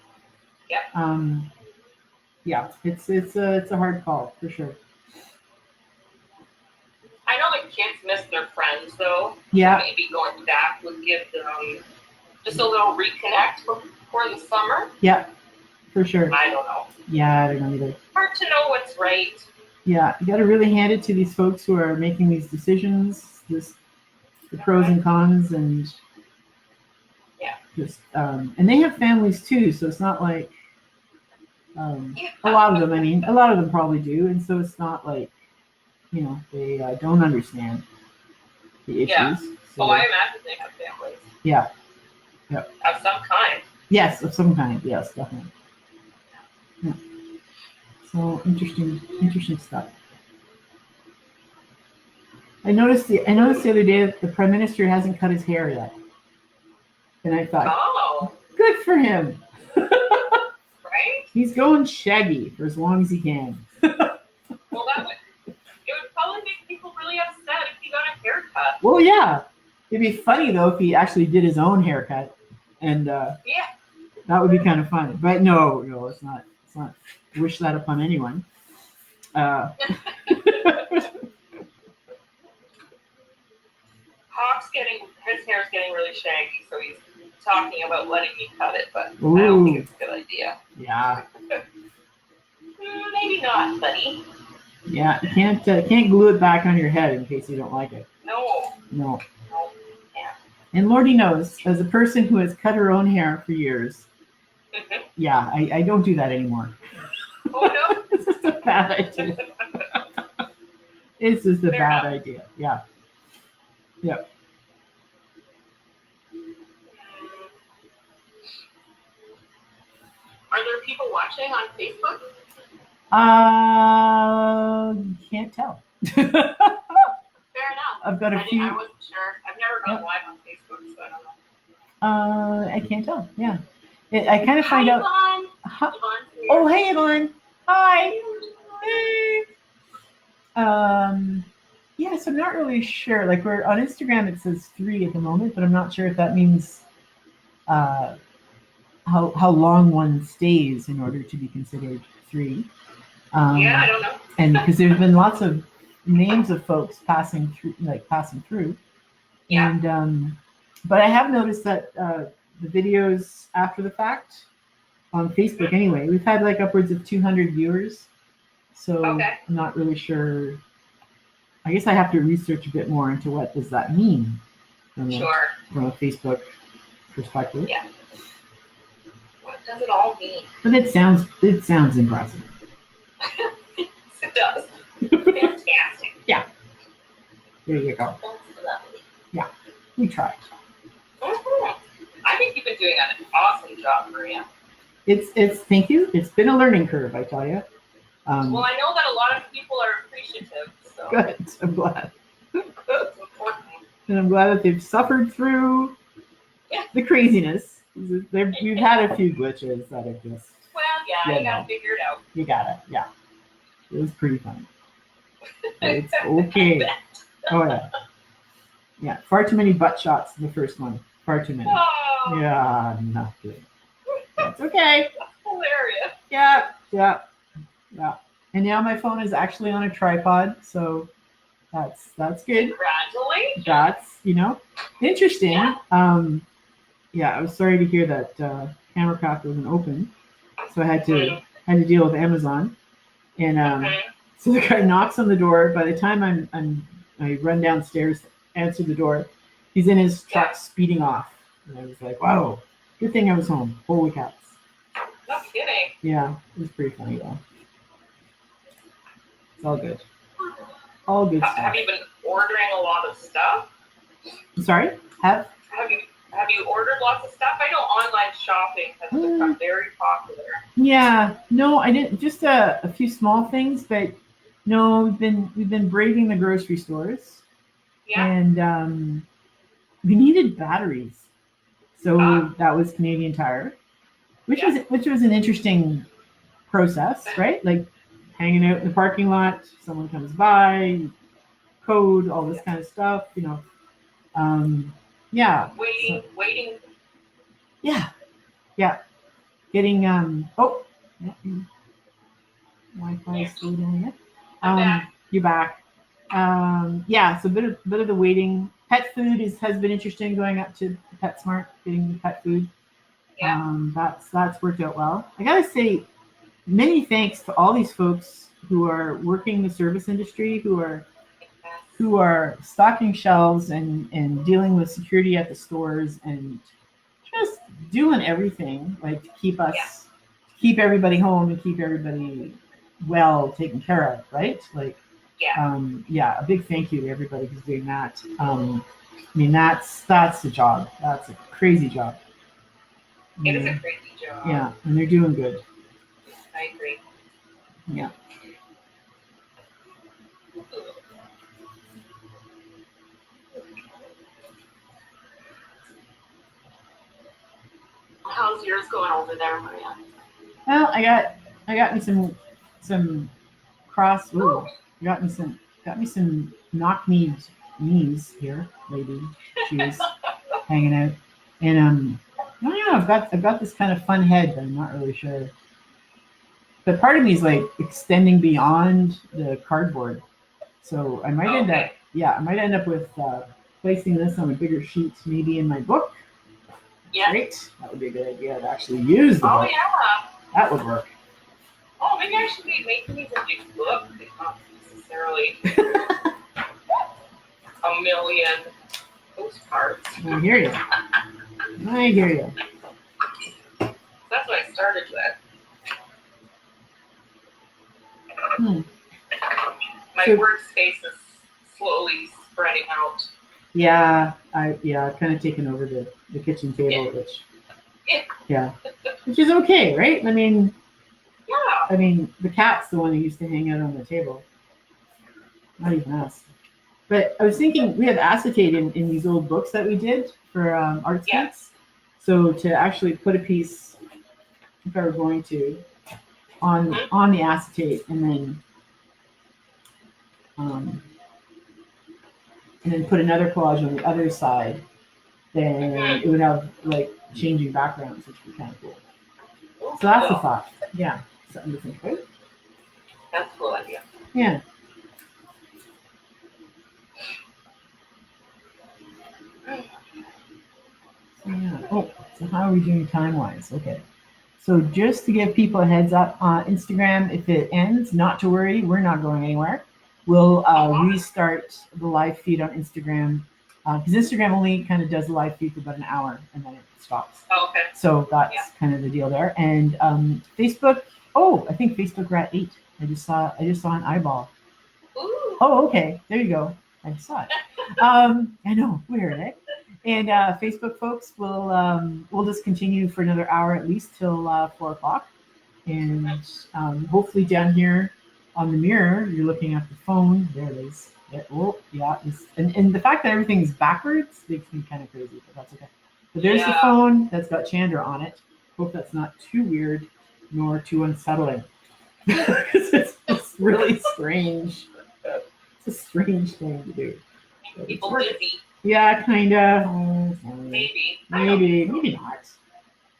Yeah. Yeah, it's a hard call for sure. I know the kids miss their friends though. Yeah. So maybe going back would give them just a little reconnect before the summer. Yeah, for sure. I don't know. Yeah, I don't know either. Hard to know what's right. Yeah, you got to really hand it to these folks who are making these decisions, the pros and cons, and just and they have families too, so it's not like a lot of them probably do, and so it's not like they don't understand the issues. Yeah. So, I imagine they have families. Yeah. Yep. Of some kind. Yes, of some kind. Yes, definitely. Yeah. So interesting stuff. I noticed the other day that the Prime Minister hasn't cut his hair yet. And I thought, Oh, good for him. right? He's going shaggy for as long as he can. Well, it would probably make people really upset if he got a haircut. Well, yeah. It'd be funny, though, if he actually did his own haircut. And Yeah. that would be kind of fun. But no, it's not. It's not. Wish that upon anyone. Hawk's his hair's getting really shaggy, so he's talking about letting me cut it, but I don't think it's a good idea. Yeah. Maybe not, buddy. Yeah, you can't glue it back on your head in case you don't like it. No. Yeah. And Lordy knows, as a person who has cut her own hair for years, yeah, I don't do that anymore. Oh no. It's just a bad idea. It's just a bad idea. Yeah. Yep. Are there people watching on Facebook? Can't tell. Fair enough. I've got a few. I wasn't sure. I've never gone live on Facebook, so I don't know. I can't tell. Yeah. I kind of find out. Yvonne. Oh, hey, Yvonne. Hi. Hey. Yeah, so I'm not really sure. Like, we're on Instagram, it says 3 at the moment, but I'm not sure if that means how long one stays in order to be considered 3. Yeah, I don't know. And because there's been lots of names of folks passing through. Yeah. And but I have noticed that the videos after the fact on Facebook, anyway, we've had like upwards of 200 viewers. So I'm not really sure. I guess I have to research a bit more into what does that mean from a Facebook perspective. Yeah. What does it all mean? But it sounds impressive. It does. Fantastic. Yeah. There you go. That's lovely. Yeah. We tried. Mm-hmm. I think you've been doing an awesome job, Maria. It's thank you. It's been a learning curve, I tell you. Well, I know that a lot of people are appreciative. So. Good. I'm glad. It's important. And I'm glad that they've suffered through the craziness. We've had a few glitches that have just. Well, yeah, you gotta figure it out. You got it. Yeah. It was pretty funny. It's okay. Oh yeah. Yeah. Far too many butt shots in the first one. Far too many. Oh. Yeah, not good. That's okay. That's hilarious. Yeah. And now my phone is actually on a tripod, so that's good. Congratulations. That's interesting. Yeah. I was sorry to hear that Camera Craft wasn't open, so I had to deal with Amazon, and so the guy knocks on the door. By the time I run downstairs to answer the door, he's in his truck speeding off, and I was like, wow, good thing I was home. Holy cats. No kidding. Yeah, it was pretty funny though. It's all good. All good stuff. Have you been ordering a lot of stuff? I'm sorry? Have you ordered lots of stuff? I know online shopping has become very popular. Yeah, no, I didn't. Just a few small things, but no, we've been braving the grocery stores. Yeah. And we needed batteries, so that was Canadian Tire, which was an interesting process, right? Like hanging out in the parking lot, someone comes by, code, all this kind of stuff, Yeah. Waiting. Yeah. Getting Wi-Fi is still doing it. I'm back. You're back. Yeah, so a bit of the waiting. Pet food has been interesting, going up to PetSmart, getting the pet food. Yeah. That's worked out well. I gotta say, many thanks to all these folks who are working the service industry, who are stocking shelves and dealing with security at the stores and just doing everything like to keep everybody home and keep everybody well taken care of, right? Like, a big thank you to everybody who's doing that. That's the job. That's a crazy job. It is a crazy job. Yeah, and they're doing good. I agree. Yeah. How's yours going over there, Maria? Well, I got me some cross. Ooh, got me some knock-kneed knees here, lady. She was hanging out, and I don't know. I've got this kind of fun head, but I'm not really sure. But part of me is like extending beyond the cardboard, so I might end up. Yeah, I might end up with placing this on a bigger sheet, maybe in my book. Yeah. Great. That would be a good idea to actually use the book. Yeah. That would work. Oh, maybe I should be making these a big book, not necessarily a million postcards. I hear you. I hear you. That's what I started with. My workspace is slowly spreading out. Yeah, I've kind of taken over the kitchen table, which which is okay, right? I mean, the cat's the one who used to hang out on the table, not even us. But I was thinking we have acetate in these old books that we did for art skits. So to actually put a piece, if I were going to, on the acetate, and then put another collage on the other side, then it would have like changing backgrounds, which would be kind of cool. So that's the thought. Yeah, something to think about. That's a cool idea. Yeah. So yeah. Oh, so how are we doing time-wise? Okay. So just to give people a heads up, Instagram, if it ends, not to worry, we're not going anywhere. We'll restart the live feed on Instagram, because Instagram only kind of does the live feed for about an hour and then it stops. Okay. So that's kind of the deal there. And Facebook, I think Facebook we're at 8. I just saw an eyeball. Ooh. Oh, okay. There you go. I saw it. I know, weird, eh? And Facebook folks will just continue for another hour at least till 4 o'clock. And hopefully down here on the mirror, you're looking at the phone. There it is. And the fact that everything's backwards makes me kind of crazy, but that's okay. But there's the phone that's got Chandra on it. Hope that's not too weird nor too unsettling. Because it's really strange. It's a strange thing to do. People busy. Yeah, kind of. Maybe not.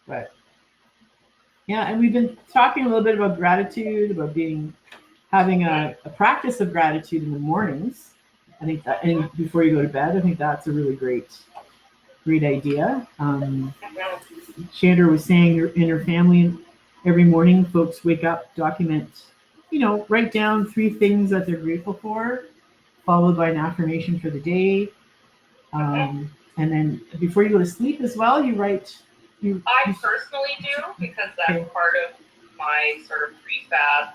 But yeah, and we've been talking a little bit about gratitude, about having a practice of gratitude in the mornings. I think that, and before you go to bed, I think that's a really great idea. Chandra was saying in her family, every morning folks wake up, document, write down 3 things that they're grateful for, followed by an affirmation for the day. And then before you go to sleep as well, you write. I personally do, because that's part of my sort of prefab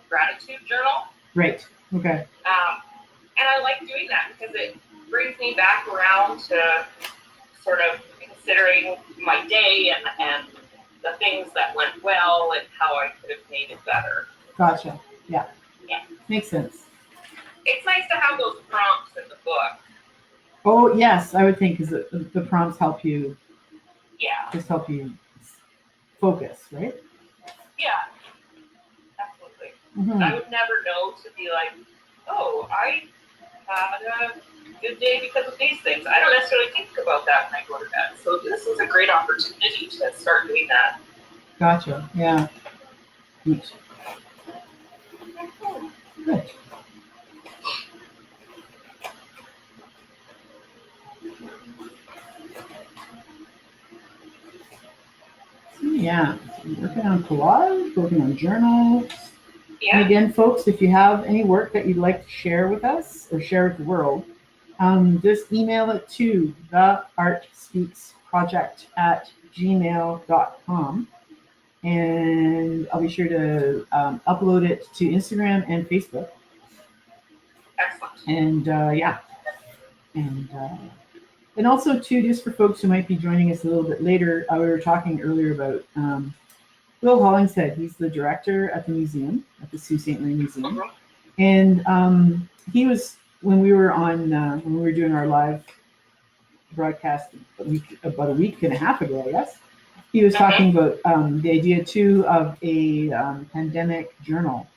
gratitude journal. Right. Okay. And I like doing that because it brings me back around to sort of considering my day and the things that went well and how I could have made it better. Gotcha. Yeah. Makes sense. It's nice to have those prompts in the book. Oh, yes, I would think, because the prompts help you. Yeah. Just help you focus, right? Yeah. Absolutely. I would never know to be like, oh, I had a good day because of these things. I don't necessarily think about that when I go to bed. So this is a great opportunity to start doing that. Gotcha. Yeah. Good. Yeah, working on collage, working on journals. Yeah. And again, folks, if you have any work that you'd like to share with us or share with the world, just email it to theartspeaksproject@gmail.com. And I'll be sure to upload it to Instagram and Facebook. Excellent. And and also too, just for folks who might be joining us a little bit later, we were talking earlier about Will Hollingshead. He's the director at the museum, at the Sault Ste. Marie Museum. Mhm. And he was, when we were doing our live broadcast about a week and a half ago, I guess, he was talking about the idea too of a pandemic journal,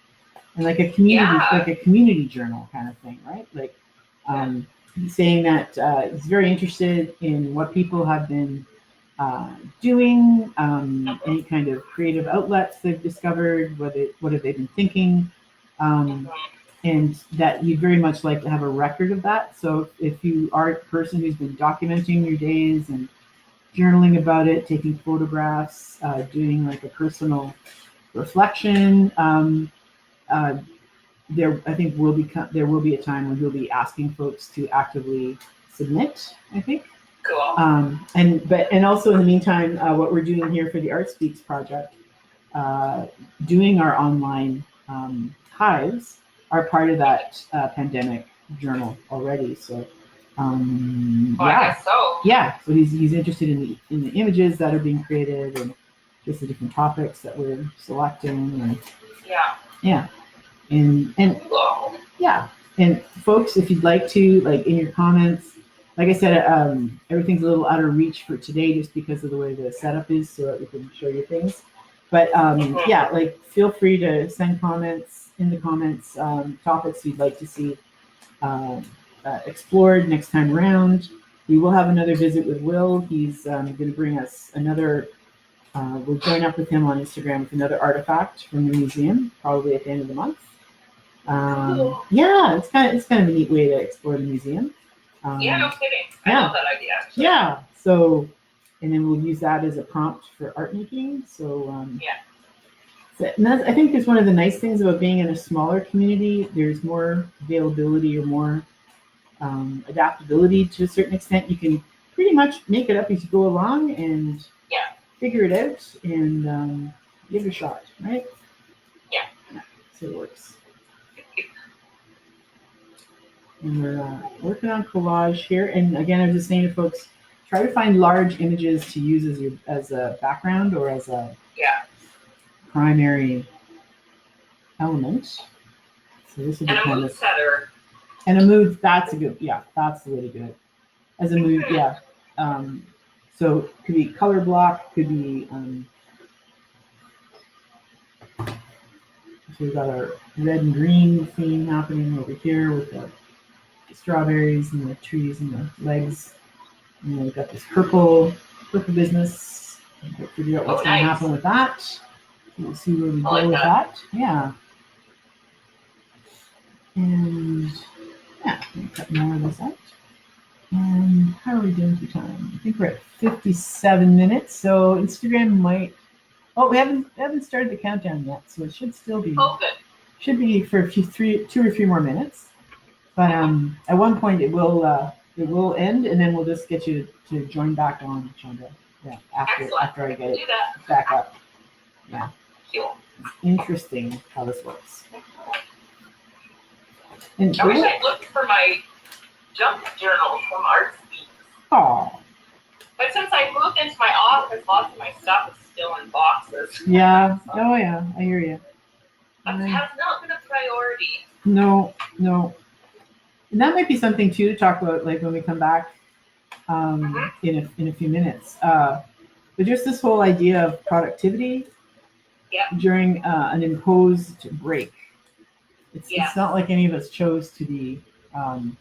and like a community journal kind of thing, right? Like he's saying that he's very interested in what people have been doing, any kind of creative outlets they've discovered, what have they been thinking, and that you'd very much like to have a record of that. So if you are a person who's been documenting your days and journaling about it, taking photographs, doing like a personal reflection, there will be a time when he'll be asking folks to actively submit, I think. Cool. And also in the meantime, what we're doing here for the Art Speaks project, doing our online hives are part of that pandemic journal already. So I guess so. Yeah. So he's interested in the images that are being created and just the different topics that we're selecting and yeah. And Cool. yeah. And folks, if you'd like to, like in your comments, like I said, everything's a little out of reach for today just because of the way the setup is, so that we can show you things. But yeah, like feel free to send comments in the comments, topics you'd like to see explored next time around. We will have another visit with Will. He's going to bring us another. We'll join up with him on Instagram with another artifact from the museum, probably at the end of the month. Yeah, it's kind of a neat way to explore the museum. Yeah, no kidding. I love that idea. Actually. Yeah. So, and then we'll use that as a prompt for art making. So, so, and I think is one of the nice things about being in a smaller community. There's more availability or more adaptability to a certain extent. You can pretty much make it up as you go along and figure it out and give it a shot, right? Yeah. So it works. And we're working on collage here. And again, I was just saying to folks, try to find large images to use as a background or as a primary element. So this would be a mood setter. And a mood, that's the way to do it. As a mood, so it could be color block, could be, so we've got our red and green theme happening over here with the strawberries and the trees and the legs. And then we've got this purple business. We'll figure out what's going to happen with that. We'll see where we go with that. Yeah. And cut more of this out. And how are we doing for time? I think we're at 57 minutes. So Instagram might. Oh, we haven't started the countdown yet, so it should still be. Oh, good. Should be for 2 or 3 more minutes. But at one point it will end, and then we'll just get you to join back on, Chandra. Yeah, after I get it back up. Yeah. Cool. Interesting how this works. And I wish I'd looked for my junk journal from Art Speaks. Oh. But since I moved into my office, lots of my stuff is still in boxes. Yeah. Oh yeah, I hear you. That has not been a priority. No. And that might be something too to talk about, like when we come back in a few minutes. But just this whole idea of productivity during an imposed break. It's not like any of us chose to be on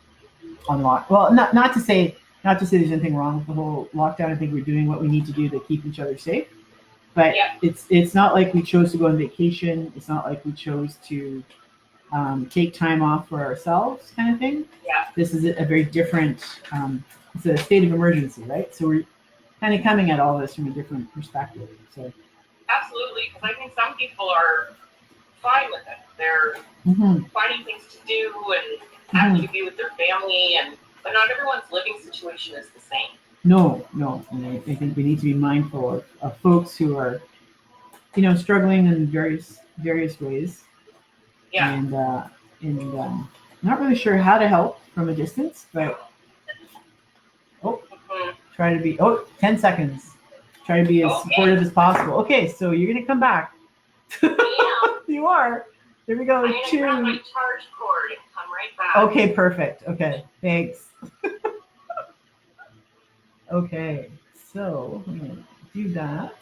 lock. Well, not to say there's anything wrong with the whole lockdown. I think we're doing what we need to do to keep each other safe. But it's not like we chose to go on vacation. It's not like we chose to take time off for ourselves, kind of thing. Yeah. This is a very different. It's a state of emergency, right? So we're kind of coming at all this from a different perspective. So. Absolutely, because I think some people are fine with it. They're finding things to do and happy to be with their family, but not everyone's living situation is the same. No. And I think we need to be mindful of folks who are, struggling in various ways. Yeah. And not really sure how to help from a distance, but try to be 10 seconds. Try to be as Okay. supportive as possible. Okay, so you're gonna come back. Yeah. You are. There we go. I'm gonna grab my charge cord and come right back. Okay, perfect. Okay, thanks. Okay, so I'm gonna do that.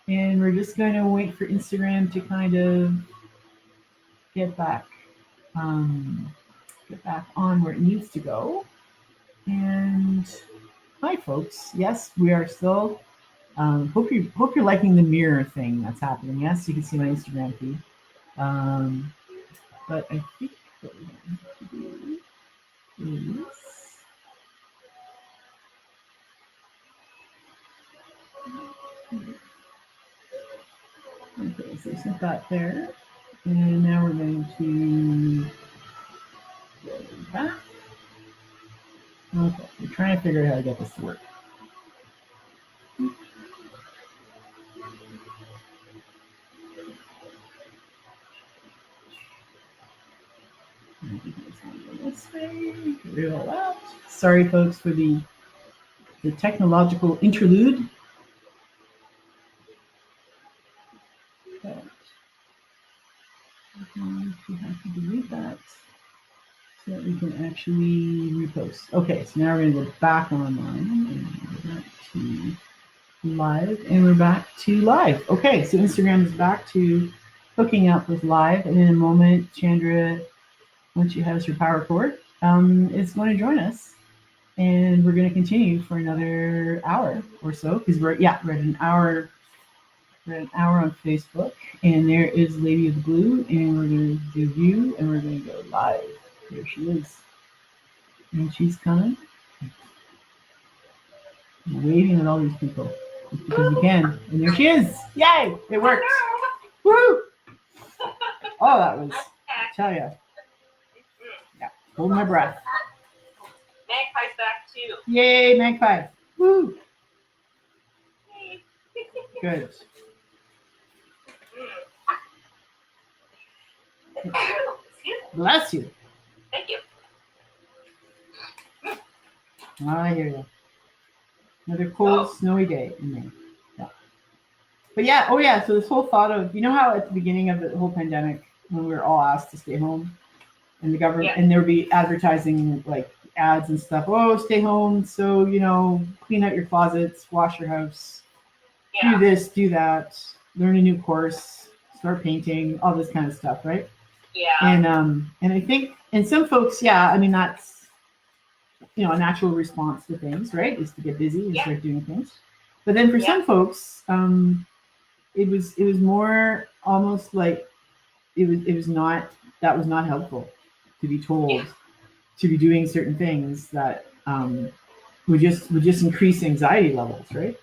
And we're just gonna wait for Instagram to kind of get back on where it needs to go. And hi folks. Yes, we are still hope you're liking the mirror thing that's happening. Yes, you can see my Instagram feed. But I think what we're going to do is okay, so set that there. And now we're going to go back. Okay, we're trying to figure out how to get this to work. This way, get rid of all that. Sorry, folks, for the technological interlude. But we have to delete that so that we can actually repost. Okay, so now we're going to go back online and go back to live, and we're back to live. Okay, so Instagram is back to hooking up with live, and in a moment, Chandra, once she has her power cord, is going to join us, and we're going to continue for another hour or so because we're at an hour. We're at an hour on Facebook, and there is Lady of the Blue, and we're going to do view, and we're going to go live. There she is, and she's coming. I'm waving at all these people just because you can, and there she is. Yay! It worked. Woo! Oh, that was, I tell ya. Yeah, hold my breath. Magpie's back too. Yay, magpie. Woo! Good. Bless you. Thank you. I hear you. Another cold, snowy day in May. Yeah. But yeah, oh yeah, so this whole thought of, you know how at the beginning of the whole pandemic, when we were all asked to stay home, and the government, and there would be advertising, like ads and stuff, oh, stay home, so, clean out your closets, wash your house, do this, do that, learn a new course, start painting, all this kind of stuff, right? Yeah. And I think, and some folks, that's, a natural response to things, right? Is to get busy and start doing things. But then for some folks, it was more almost like it was not helpful to be told to be doing certain things that would just increase anxiety levels, right?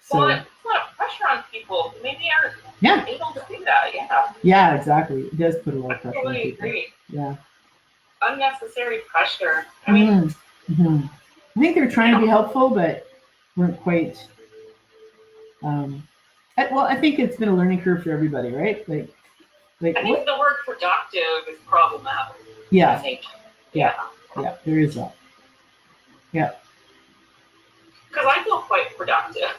So well, it's a lot of pressure on people who maybe aren't able to do that. Yeah, exactly. It does put a lot of pressure on people. Agree. Yeah. Unnecessary pressure. I mean, I think they were trying to be helpful, but weren't quite. I think it's been a learning curve for everybody, right? Like I think the word productive is problematic. Yeah, there is that. Yeah. Because I feel quite productive.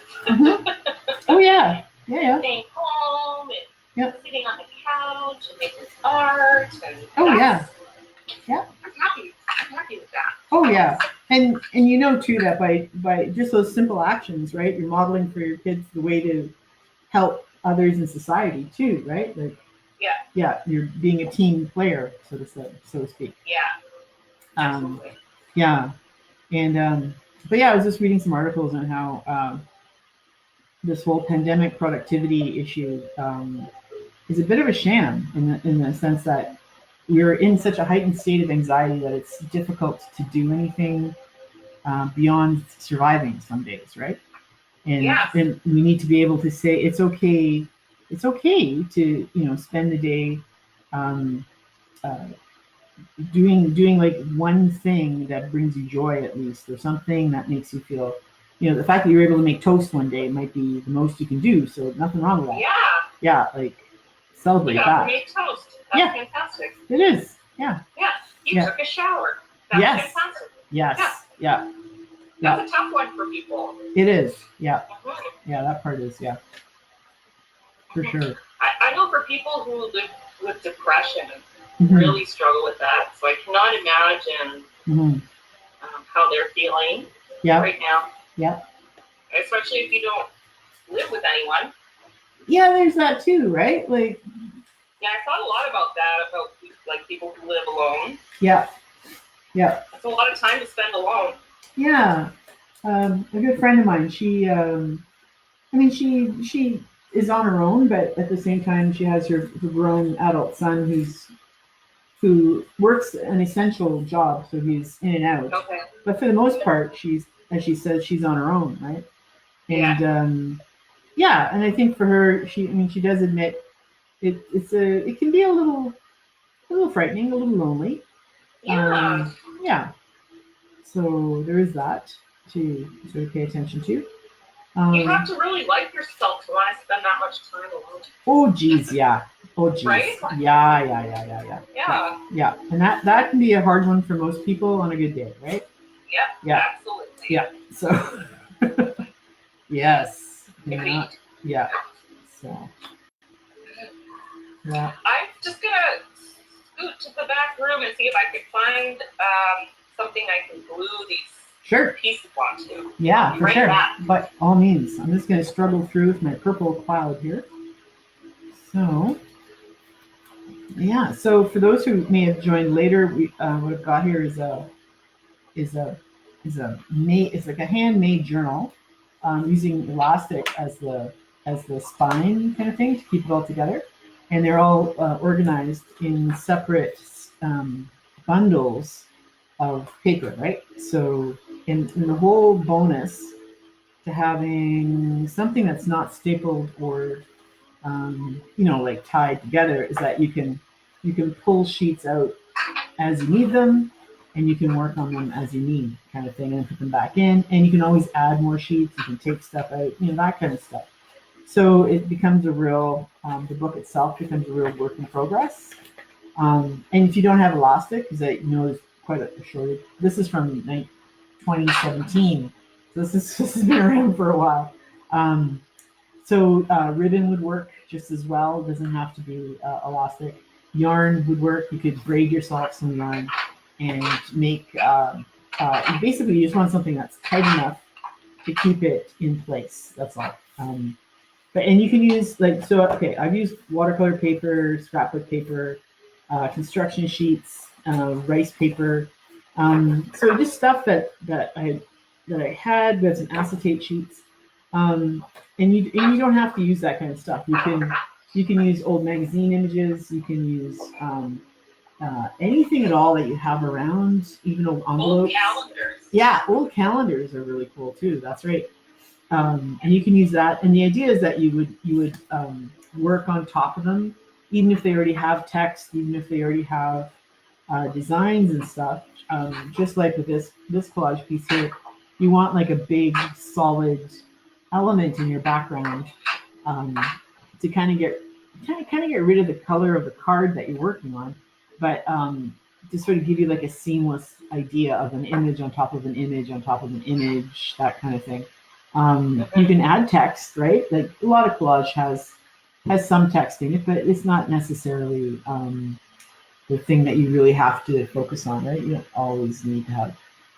Oh yeah. Staying home and sitting on the couch and making art and. Yeah. I'm happy with that. Oh yeah, and too that by just those simple actions, right? You're modeling for your kids the way to help others in society too, right? Like you're being a team player, so to speak. Absolutely. And but I was just reading some articles on how this whole pandemic productivity issue is a bit of a sham in the sense that we're in such a heightened state of anxiety that it's difficult to do anything beyond surviving some days, right? And we need to be able to say it's okay to spend the day doing like one thing that brings you joy at least, or something that makes you feel, the fact that you're able to make toast one day might be the most you can do, so nothing wrong with that. Like celebrate that. Make toast. That's fantastic. It is. You took a shower. That's fantastic. Yes. That's a tough one for people. It is. Yeah. Mhm. Yeah, that part is. Yeah. For sure. I know for people who live with depression, Mm-hmm. really struggle with that. So I cannot imagine Mm-hmm. how they're feeling right now. Yeah. Especially if you don't live with anyone. Yeah, there's that too, right? Like. Yeah, I thought a lot about that, about like people who live alone. Yeah. Yeah. It's a lot of time to spend alone. Yeah. A good friend of mine, she she is on her own, but at the same time she has her grown adult son who works an essential job, so he's in and out. Okay. But for the most part, she's, as she says, she's on her own, right? And and I think for her, she does admit it can be a little frightening, a little lonely. Yeah. Yeah. So there is that to sort of pay attention to. You have to really like yourself to want to spend that much time alone. Oh geez, yeah. Oh geez. Right? Yeah. Yeah. And that can be a hard one for most people on a good day, right? Yeah. Absolutely. Yeah. So yes. Agreed. Yeah. So yeah. I'm just gonna scoot to the back room and see if I can find something I can glue these pieces onto. Yeah, for sure. Back. By all means, I'm just going to struggle through with my purple cloud here. So, yeah. So for those who may have joined later, what I've got here is like a handmade journal using elastic as the spine kind of thing to keep it all together, and they're all organized in separate bundles of paper, right? So in the whole bonus to having something that's not stapled or like tied together is that you can pull sheets out as you need them, and you can work on them as you need, kind of thing, and put them back in, and you can always add more sheets. You can take stuff out, that kind of stuff. So it becomes a real the book itself becomes a real work in progress. And if you don't have elastic, because I know there's quite a shortage. This is from 2017. So this has been around for a while. So ribbon would work just as well. It doesn't have to be elastic. Yarn would work. You could braid yourself some yarn and make, basically you just want something that's tight enough to keep it in place. That's all. And you can use I've used watercolor paper, scrapbook paper, construction sheets, rice paper. So just stuff that I had with some acetate sheets. And you don't have to use that kind of stuff. You can use old magazine images. You can use anything at all that you have around, even old envelopes. Old calendars. Yeah, old calendars are really cool too. That's right. And you can use that. And the idea is that you would work on top of them, even if they already have text, even if they already have designs and stuff. Just like with this collage piece here, you want like a big solid element in your background to kind of get rid of the color of the card that you're working on, but to sort of give you like a seamless idea of an image on top of an image on top of an image, that kind of thing. You can add text, right? Like a lot of collage has some text in it, but it's not necessarily the thing that you really have to focus on, right? You don't always need to have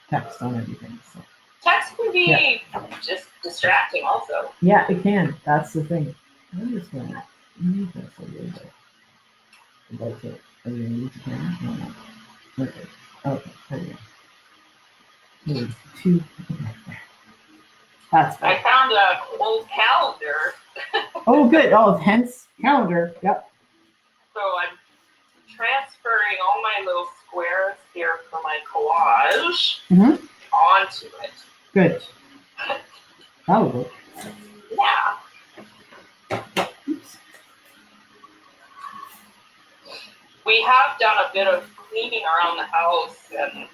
text on everything. So. Text can be just distracting also. Yeah, it can. That's the thing. I'm just going to move this a little bit. About it. Are you going to use the camera? No. Okay. Okay. There you go. There's two. Okay. There. That's I found an old calendar. Oh, good. Oh, hence calendar. Yep. So I'm transferring all my little squares here for my collage onto it. Good. That'll work. Yeah. Oops. We have done a bit of cleaning around the house and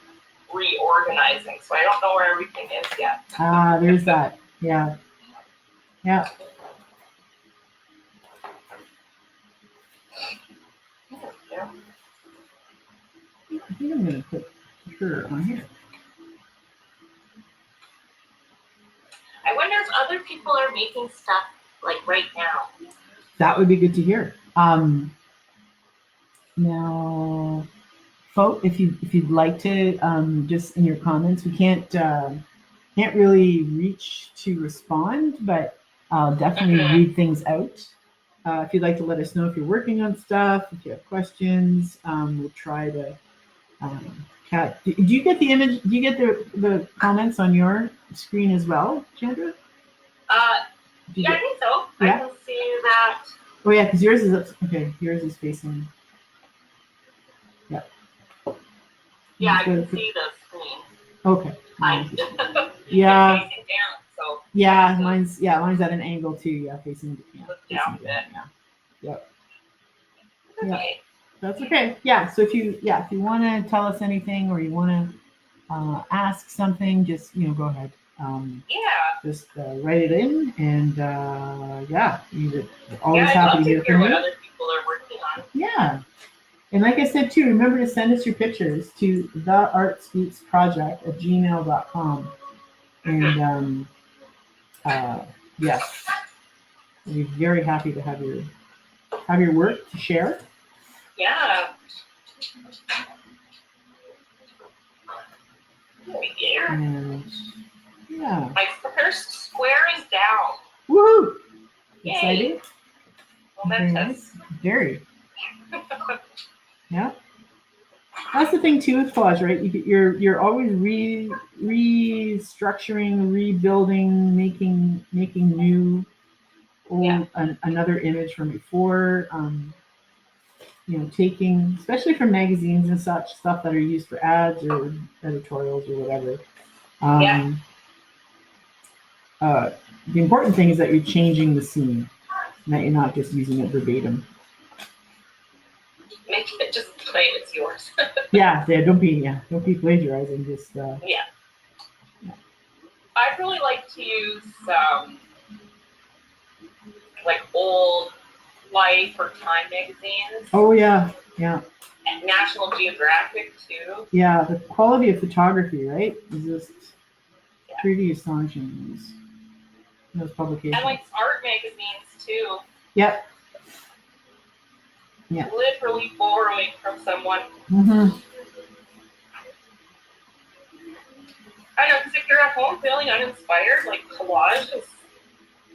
reorganizing, so I don't know where everything is yet. There's that. Yeah. Yeah. Yeah. I think I'm going to put her on here. I wonder if other people are making stuff like right now. That would be good to hear. Now, folk, if you'd like to, just in your comments, we can't really reach to respond, but I'll definitely read things out. If you'd like to let us know if you're working on stuff, if you have questions, we'll try to. Kat, do you get the image? Do you get the comments on your screen as well, Chandra? Yeah, I think so. Yeah? I can see that. Oh yeah, because yours is up. Okay, yours is facing. Yeah. Yeah, I can see the screen. Okay. Yeah. Facing down, so. Yeah, mine's at an angle too. Yeah, facing down. Yeah. Yep. Okay. Yeah. That's okay. Yeah. So if you want to tell us anything or you want to ask something, just go ahead. Just write it in, and we're always happy to hear from you. What other people are working on. Yeah. And like I said too, remember to send us your pictures to theartspeaksproject@gmail.com. And yes, we'll be very happy to have your work to share. Yeah. And yeah. My first square is down. Woohoo! Yay. Exciting. Momentous. Very nice. Very. Yeah. That's the thing too with collage, right? You're always restructuring, rebuilding, making new, or another image from before. Taking, especially from magazines and such, stuff that are used for ads or editorials or whatever. The important thing is that you're changing the scene, and that you're not just using it verbatim. Make it just claim it's yours. Yeah, don't be plagiarizing. Just yeah. I really like to use like old Life or Time magazines. Oh yeah. And National Geographic too. Yeah, the quality of photography, right, is just pretty astonishing in those publications. And like art magazines too. Yep. Yeah. Literally borrowing from someone. Mm-hmm. I know, because if you're at home feeling uninspired, like collage is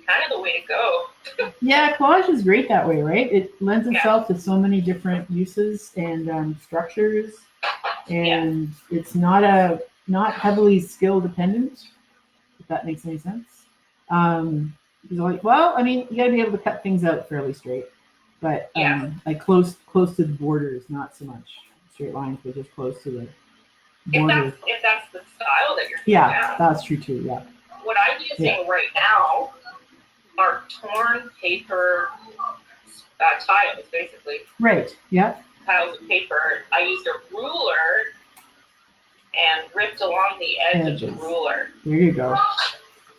kind of the way to go. Yeah, collage is great that way, right? It lends itself to so many different uses and structures, and it's not heavily skill dependent, if that makes any sense. You got to be able to cut things out fairly straight, but like close to the borders, not so much straight lines, but just close to the borders. If that's the style that you're doing. Yeah, that's true too. Yeah. What I'm using right now are torn paper tiles, basically. Right. Yeah. Tiles of paper. I used a ruler and ripped along the edge of the ruler. There you go.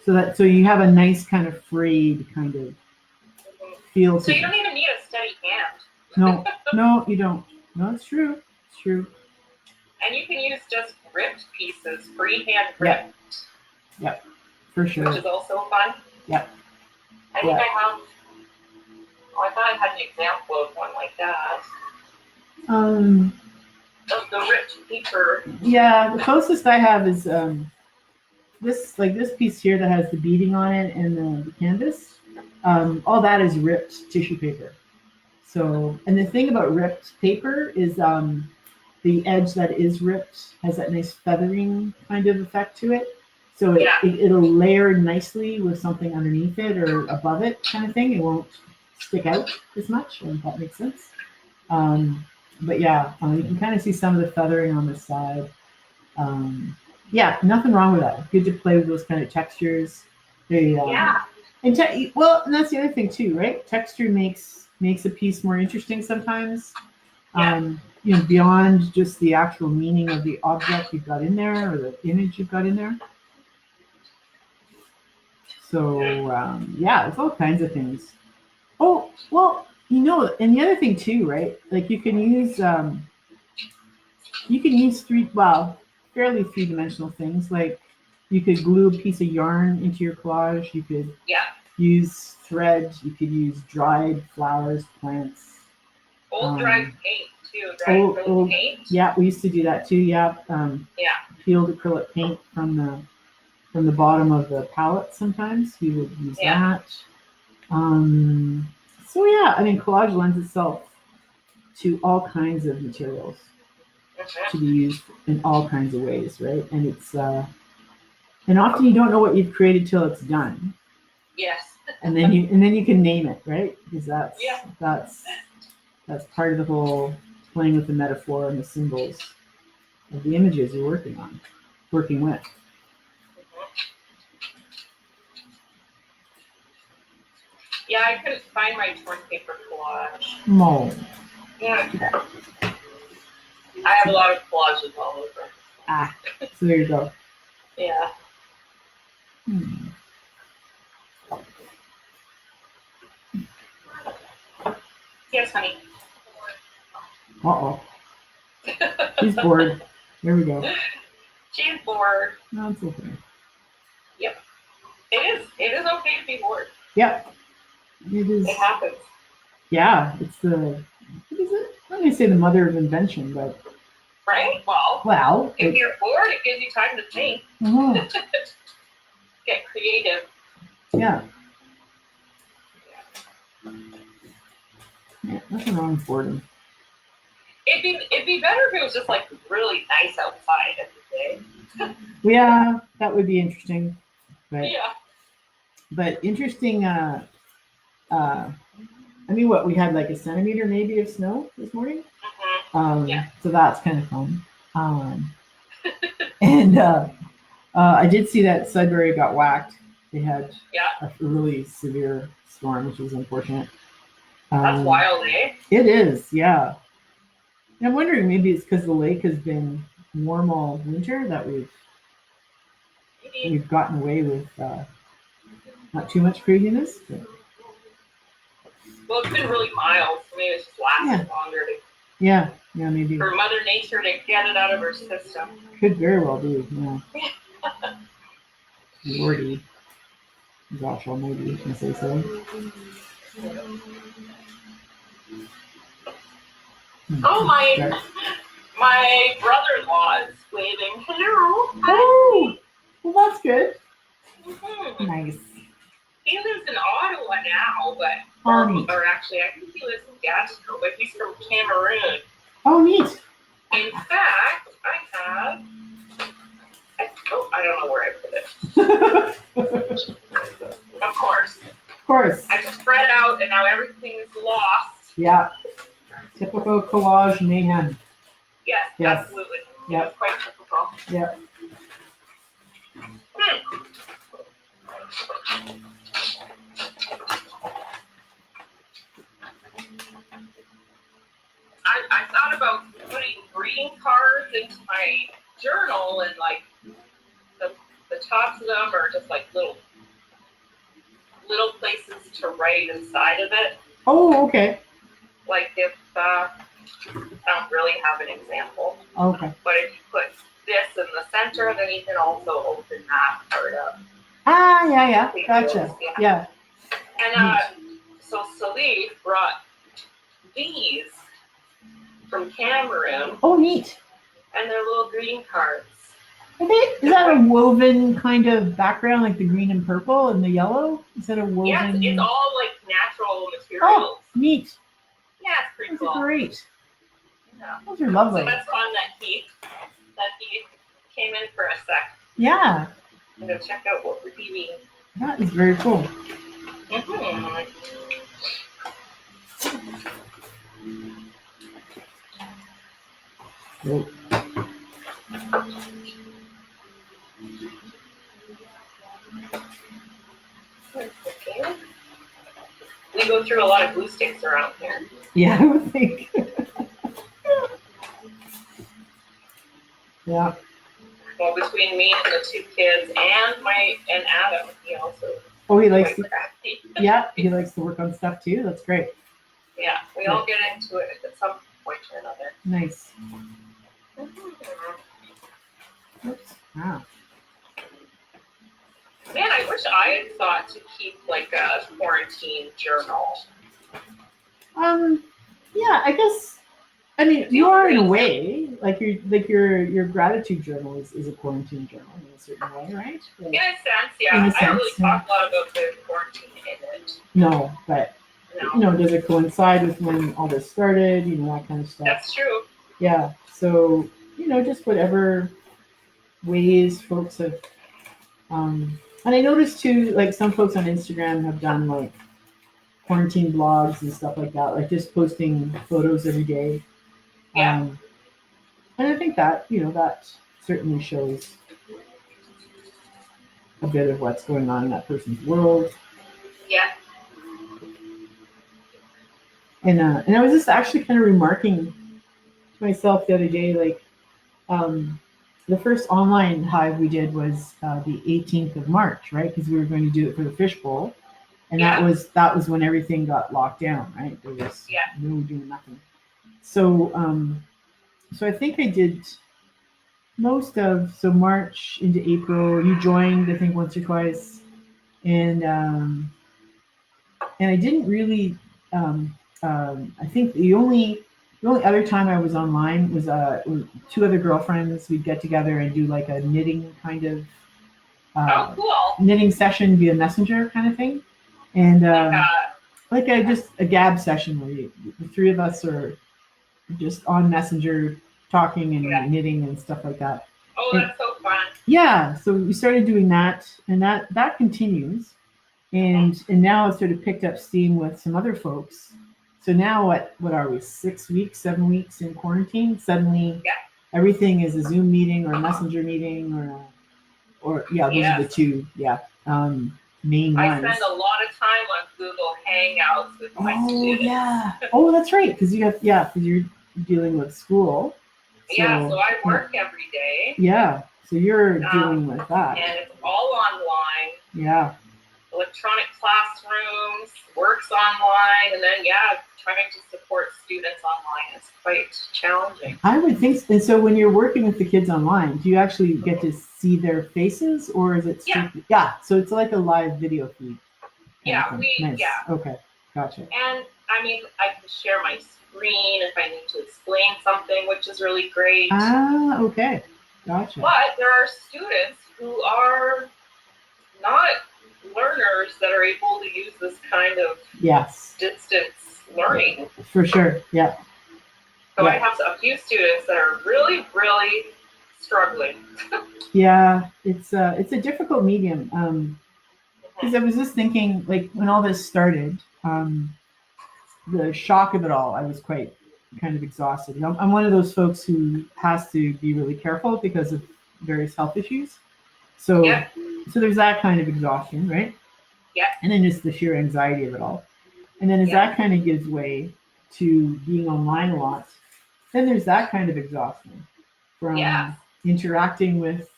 So you have a nice kind of frayed kind of feel. So you don't even need a steady hand. No, you don't. No, it's true. It's true. And you can use just ripped pieces, freehand ripped. Yep. For sure. Which is also fun. Yep. I think I have. Oh, I thought I had an example of one like that. Of the ripped paper. Yeah, the closest I have is this piece here that has the beading on it and the canvas. All that is ripped tissue paper. So, and the thing about ripped paper is the edge that is ripped has that nice feathering kind of effect to it. So it'll layer nicely with something underneath it or above it kind of thing. It won't stick out as much, if that makes sense. But yeah, you can kind of see some of the feathering on the side. Yeah, nothing wrong with that. Good to play with those kind of textures. And that's the other thing too, right? Texture makes a piece more interesting sometimes. Beyond just the actual meaning of the object you've got in there or the image you've got in there. So there's all kinds of things. Oh, well, and the other thing too, right? Like you can use fairly three-dimensional things like You could glue a piece of yarn into your collage. You could use thread. You could use dried flowers, plants. Old dried paint too. Dried paint. Yeah, we used to do that too. Yeah. Peeled acrylic paint from the bottom of the palette. Sometimes we would use that. So yeah, I mean, collage lends itself to all kinds of materials to be used in all kinds of ways, right? And it's and often you don't know what you've created till it's done. Yes. And then you can name it, right? Because that's part of the whole playing with the metaphor and the symbols of the images you're working with. Yeah, I couldn't find my torn paper collage. No. Yeah. I have a lot of collages all over. So there you go. Yeah. Yes, honey. Uh-oh. She's bored. There we go. She's bored. No, it's okay. Yep. It is okay to be bored. Yep. It is. It happens. Yeah, it's what is it? I'm going to say the mother of invention, but. Right? Well, if you're bored, it gives you time to think. Get creative. Yeah. Yeah, nothing wrong with boredom. It'd be better if it was just like really nice outside every day. Yeah, that would be interesting. But, yeah. But interesting. I mean, we had like a centimeter maybe of snow this morning. So that's kind of fun. And I did see that Sudbury got whacked. They had a really severe storm, which was unfortunate. That's wild, eh? It is, yeah. And I'm wondering, maybe it's because the lake has been warm all winter that we've gotten away with not too much craziness. But. Well, it's been really mild, so maybe it's just lasted longer. Yeah, maybe. For Mother Nature to get it out of her system. Could very well be, yeah. Lordy. Gosh almighty, you can say so. Oh, my brother-in-law is waving. Hello. Oh, well, that's good. Nice. He lives in Ottawa now, but or actually, I think he lives in Gatineau, but he's from Cameroon. Oh, neat. In fact, I don't know where I put it. Of course. I spread out, and now everything is lost. Yeah. Typical collage mayhem. Yes. Absolutely. Yep. It's quite typical. Yep. I thought about putting greeting cards into my journal, and like the tops of them are just like little places to write inside of it. Oh, okay. Like if I don't really have an example. Okay. But if you put this in the center, then you can also open that part up. Yeah. Gotcha. Yeah. And so Salif brought these from Cameroon. Oh, neat. And they're little greeting cards. Is that a woven kind of background, like the green and purple and the yellow? Is that a woven? Yes, it's all like natural materials. Oh, neat. Yeah, it's pretty cool. Those are great. Yeah. Those are lovely. So that's fun that he came in for a sec. Yeah. I'm going to check out what we're eating. That is very cool. Mm-hmm. Great. Okay. We go through a lot of glue sticks around here. Yeah, I would think. Yeah. Well, between me and the two kids and Adam, he also. Oh, he likes to. Yeah, he likes to work on stuff too. That's great. Yeah, we all get into it at some point or another. Nice. Mm-hmm. Oops. Wow. Man, I wish I had thought to keep like a quarantine journal. Yeah, I guess. I mean, you are in a way, like your gratitude journal is a quarantine journal in a certain way, right? Like, In a sense, yeah. In a I don't really sense, talk a lot about the quarantine in it. no, but No. does it coincide with when all this started? That kind of stuff. That's true. Yeah. So just whatever ways folks have. And I noticed too, like some folks on Instagram have done like quarantine blogs and stuff like that, like just posting photos every day. Yeah. And I think that that certainly shows a bit of what's going on in that person's world. Yeah. And I was just actually kind of remarking to myself the other day, like the first online hive we did was the 18th of March, right? Because we were going to do it for the fishbowl, and that was when everything got locked down, right? There was no doing nothing. So so I think I did most of March into April. You joined, I think, once or twice, and I didn't really. I think the only other time I was online was with two other girlfriends. We'd get together and do like a knitting kind of cool. knitting session via Messenger kind of thing, and like just a gab session where the three of us are just on Messenger talking and knitting and stuff like that. Oh, that's so fun. Yeah, so we started doing that, and that continues, and now it's sort of picked up steam with some other folks. So now what are we, 6 weeks, 7 weeks in quarantine? Suddenly everything is a Zoom meeting or a Messenger meeting or those are the two main ones. I spend a lot of time on Google Hangouts with my students. Yeah. Oh, that's right, because you're dealing with school. So I work every day. Yeah, so you're dealing with that. And it's all online. Yeah. Electronic classrooms, works online, and then trying to support students online is quite challenging. I would think so. And so when you're working with the kids online, do you actually get to see their faces, or is it so it's like a live video feed? Nice. Okay, gotcha. And I mean, I can share my screen if I need to explain something, which is really great. Okay, gotcha. But there are students who are not learners that are able to use this kind of distance learning. For sure, yeah. So I have a few students that are really, really struggling. Yeah, it's a difficult medium. Because I was just thinking, like when all this started, the shock of it all, I was quite kind of exhausted. I'm one of those folks who has to be really careful because of various health issues. So there's that kind of exhaustion, right? Yeah. And then just the sheer anxiety of it all. And then as that kind of gives way to being online a lot, then there's that kind of exhaustion from interacting with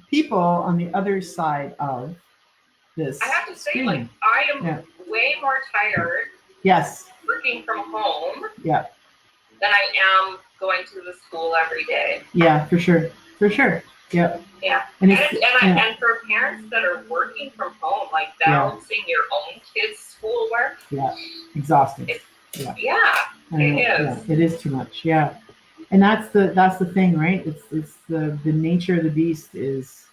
people on the other side of this. I have to say, like, I am way more tired working from home than I am going to the school every day. Yeah, for sure. Yep. Yeah. And for parents that are working from home, like balancing your own kids' schoolwork. Yeah. Exhausting. It is. It is too much. Yeah. And that's the thing, right? It's the nature of the beast is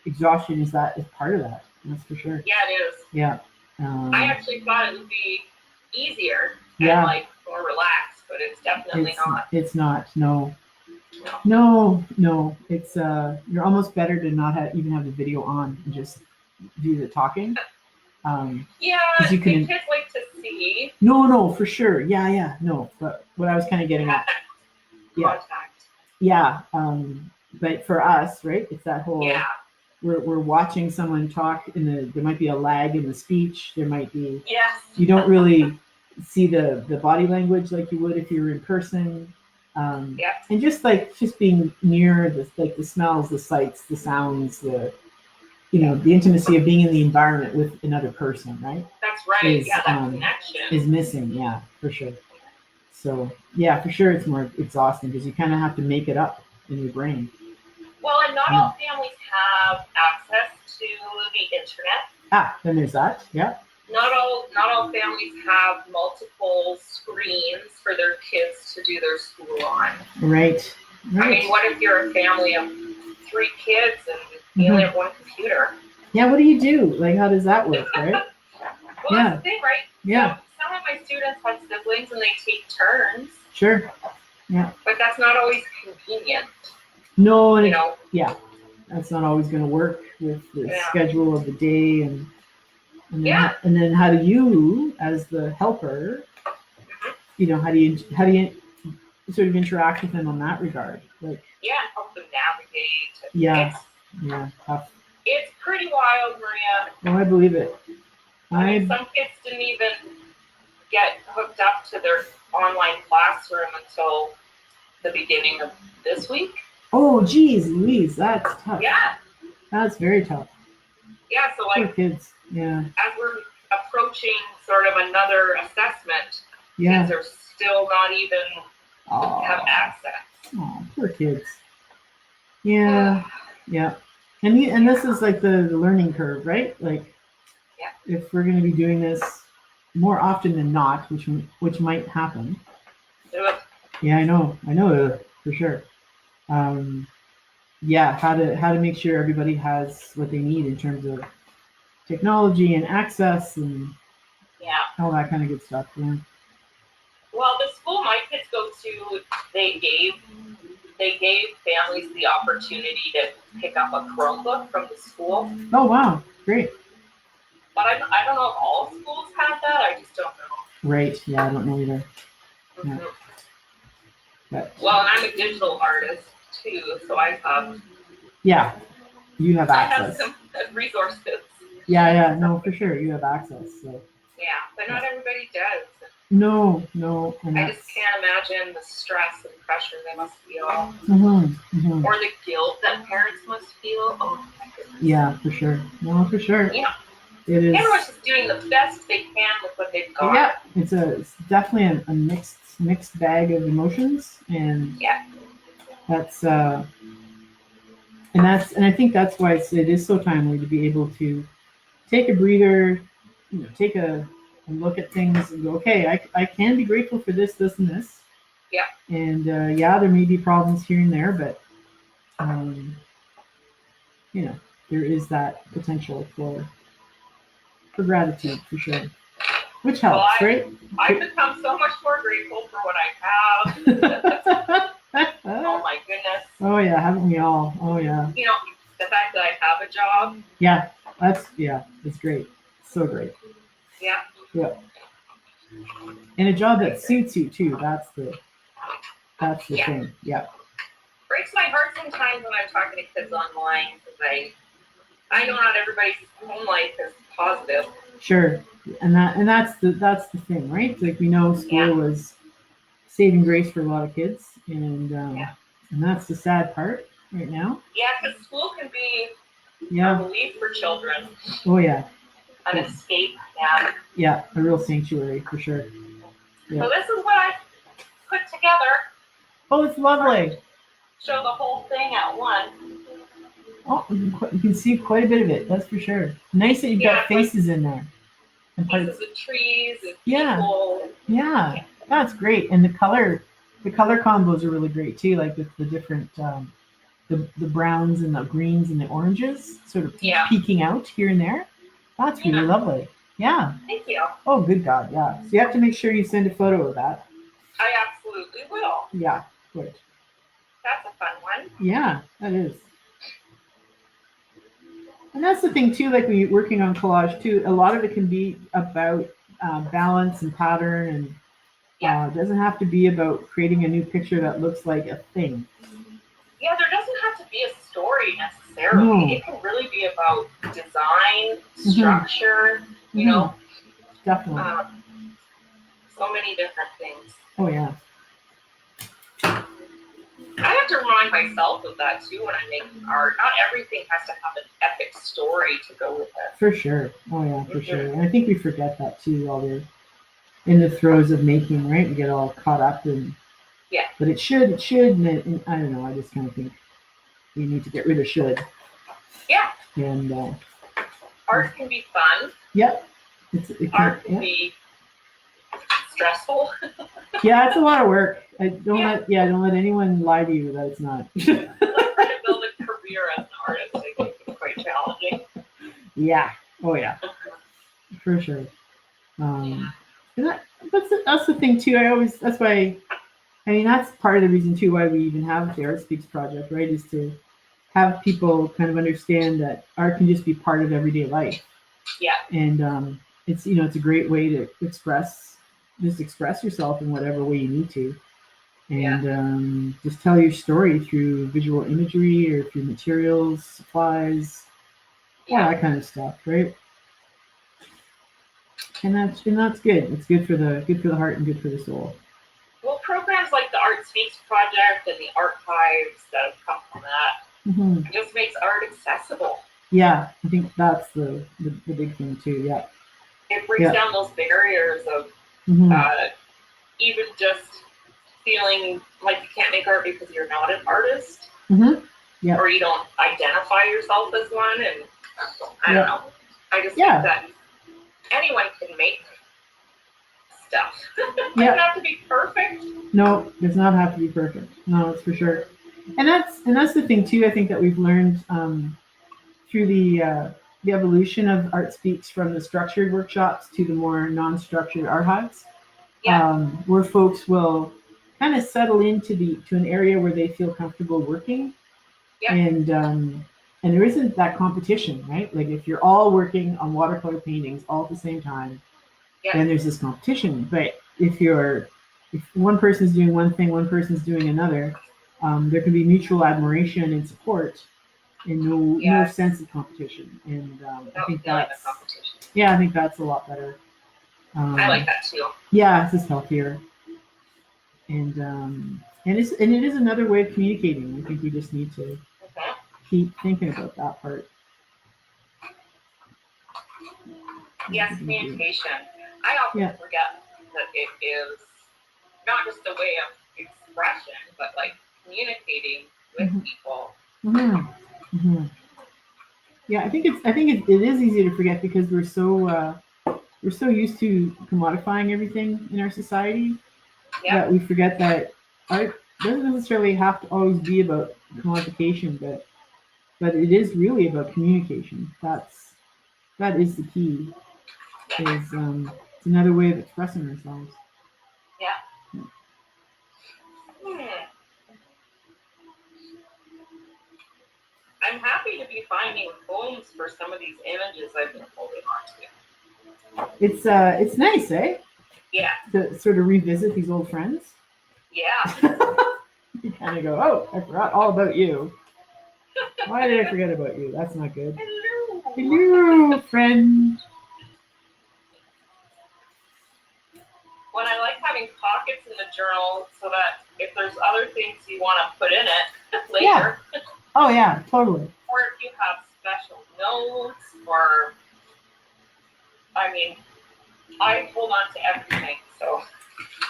exhaustion is part of that. That's for sure. Yeah, it is. Yeah. I actually thought it would be easier and like more relaxed, but it's definitely not. It's not. No. It's you're almost better to not even have the video on and just do the talking. Because you can. Kids like to see. No, for sure. Yeah. No, but what I was kind of getting at. Contact. Yeah. But for us, right? It's that whole. Yeah. We're watching someone talk there might be a lag in the speech. There might be. Yes. You don't really see the body language like you would if you were in person. And just being near the smells, the sights, the sounds, the intimacy of being in the environment with another person, right? That's right. That connection is missing. Yeah, for sure. So for sure, it's more exhausting because you kind of have to make it up in your brain. Well, and not all families have access the internet. Then there's that. Yeah. Not all families have multiple screens for their kids to do their school on. Right. I mean, what if you're a family of 3 kids and you only have one computer? Yeah, what do you do? Like, how does that work, right? Well, that's the thing, right? Yeah. So some of my students have siblings and they take turns. Sure. Yeah. But that's not always convenient. No, and you know. Yeah, that's not always going to work with the schedule of the day, and then how do you, as the helper, how do you sort of interact with them on that regard? Like, help them navigate. Yeah, tough. It's pretty wild, Maria. Oh, I believe it. I mean, some kids didn't even get hooked up to their online classroom until the beginning of this week. Oh, geez, Louise, that's tough. Yeah. That's very tough. Yeah, so like, poor kids. Yeah. As we're approaching sort of another assessment, kids are still not even have access. Oh, poor kids. Yeah. Yeah. And this is like the learning curve, right? Like, if we're going to be doing this more often than not, which might happen. Yeah, I know for sure. How to make sure everybody has what they need in terms of technology and access and all that kind of good stuff. Yeah. Well, the school my kids go to, they gave families the opportunity to pick up a Chromebook from the school. Oh wow, great. But I don't know if all schools have that. I just don't know. Right. Yeah, I don't know either. Mm-hmm. Yeah. Well, and I'm a digital artist too, so I have. Yeah, you have access. I have some resources. Yeah, no, for sure, you have access. So. Yeah, but not everybody does. No. I just can't imagine the stress and pressure they must feel, or the guilt that parents must feel. Oh my goodness. Yeah, for sure. No, for sure. Yeah. It is. Everyone's just doing the best they can with what they've got. Yeah, it's definitely a mixed bag of emotions, and that's and I think that's why it is so timely to be able to take a breather, take a look at things and go, okay, I can be grateful for this, and this. Yeah. And there may be problems here and there, but there is that potential for gratitude for sure, which helps, right? I've become so much more grateful for what I have. Oh my goodness. Oh yeah, haven't we all? Oh yeah. The fact that I have a job. Yeah, it's great. So great. Yeah. Yeah. And a job that suits you too. That's the thing. Yeah. Breaks my heart sometimes when I'm talking to kids online because I know not everybody's home life is positive. Sure. And that's the thing, right? Like, we know school was saving grace for a lot of kids, and that's the sad part right now. Yeah, because school can be a relief for children. Oh yeah. An escape. Yeah, a real sanctuary for sure. Yeah. So this is what I put together. Oh, it's lovely. Show the whole thing at once. Oh, you can see quite a bit of it. That's for sure. Nice that you've got faces in there. And pieces of trees and people. Yeah, that's great. And the color combos are really great too. Like with the different the browns and the greens and the oranges sort of peeking out here and there. That's really lovely. Yeah. Thank you. Oh, good God, yeah. So you have to make sure you send a photo of that. I absolutely will. Yeah, good. That's a fun one. Yeah, that is. And that's the thing too, like when you're working on collage too, a lot of it can be about balance and pattern, and it doesn't have to be about creating a new picture that looks like a thing. Yeah, there doesn't have to be a story necessarily. No. It can really be about design, structure, you know. Definitely. So many different things. Oh, yeah. I have to remind myself of that too when I'm making art. Not everything has to have an epic story to go with it. For sure. Oh, yeah, for sure. And I think we forget that too while we're in the throes of making, right? We get all caught up in. Yeah. But it should, and I don't know, I just kind of think we need to get rid of should. Yeah. And Art can be fun. Yep. Art can be stressful. Yeah, it's a lot of work. Don't let anyone lie to you that it's not. Trying to build a career as an artist, I think, is quite challenging. Yeah. Oh yeah. For sure. And that's the thing too. That's why. I mean, that's part of the reason too why we even have the Art Speaks project, right? Is to have people kind of understand that art can just be part of everyday life. Yeah. And it's it's a great way to express yourself in whatever way you need to, and just tell your story through visual imagery or through materials, supplies, all that kind of stuff, right? And that's good. It's good for the heart and good for the soul. Well, programs like the Art Speaks project and the archives that have come from that just makes art accessible. Yeah, I think that's the big thing too. Yeah. It breaks down those barriers of even just feeling like you can't make art because you're not an artist, or you don't identify yourself as one. And I don't know. I just think that anyone can make stuff. It doesn't have to be perfect. No, it does not have to be perfect. No, that's for sure. And that's the thing too. I think that we've learned through the evolution of Art Speaks from the structured workshops to the more non-structured archives, where folks will kind of settle into an area where they feel comfortable working, and there isn't that competition, right? Like if you're all working on watercolor paintings all at the same time, then there's this competition. But if one person's doing one thing, one person's doing another, there can be mutual admiration and support, and no sense of competition. And I think that's a lot better. I like that too. Yeah, it's just healthier, and it is another way of communicating. I think we just need to keep thinking about that part. Yes, communication. I often forget that it is not just a way of expression, but like communicating with people. Yeah, I think it is easy to forget because we're so used to commodifying everything in our society that we forget that art doesn't necessarily have to always be about commodification, but it is really about communication. That is the key. It's another way of expressing ourselves. Yeah. I'm happy to be finding homes for some of these images I've been holding on to. It's nice, eh? Yeah. To sort of revisit these old friends. Yeah. You kind of go, oh, I forgot all about you. Why did I forget about you? That's not good. Hello, friend. When I like having pockets in the journal so that if there's other things you want to put in it later. Yeah. Oh yeah, totally. Or if you have special notes, or I mean, I hold on to everything. So.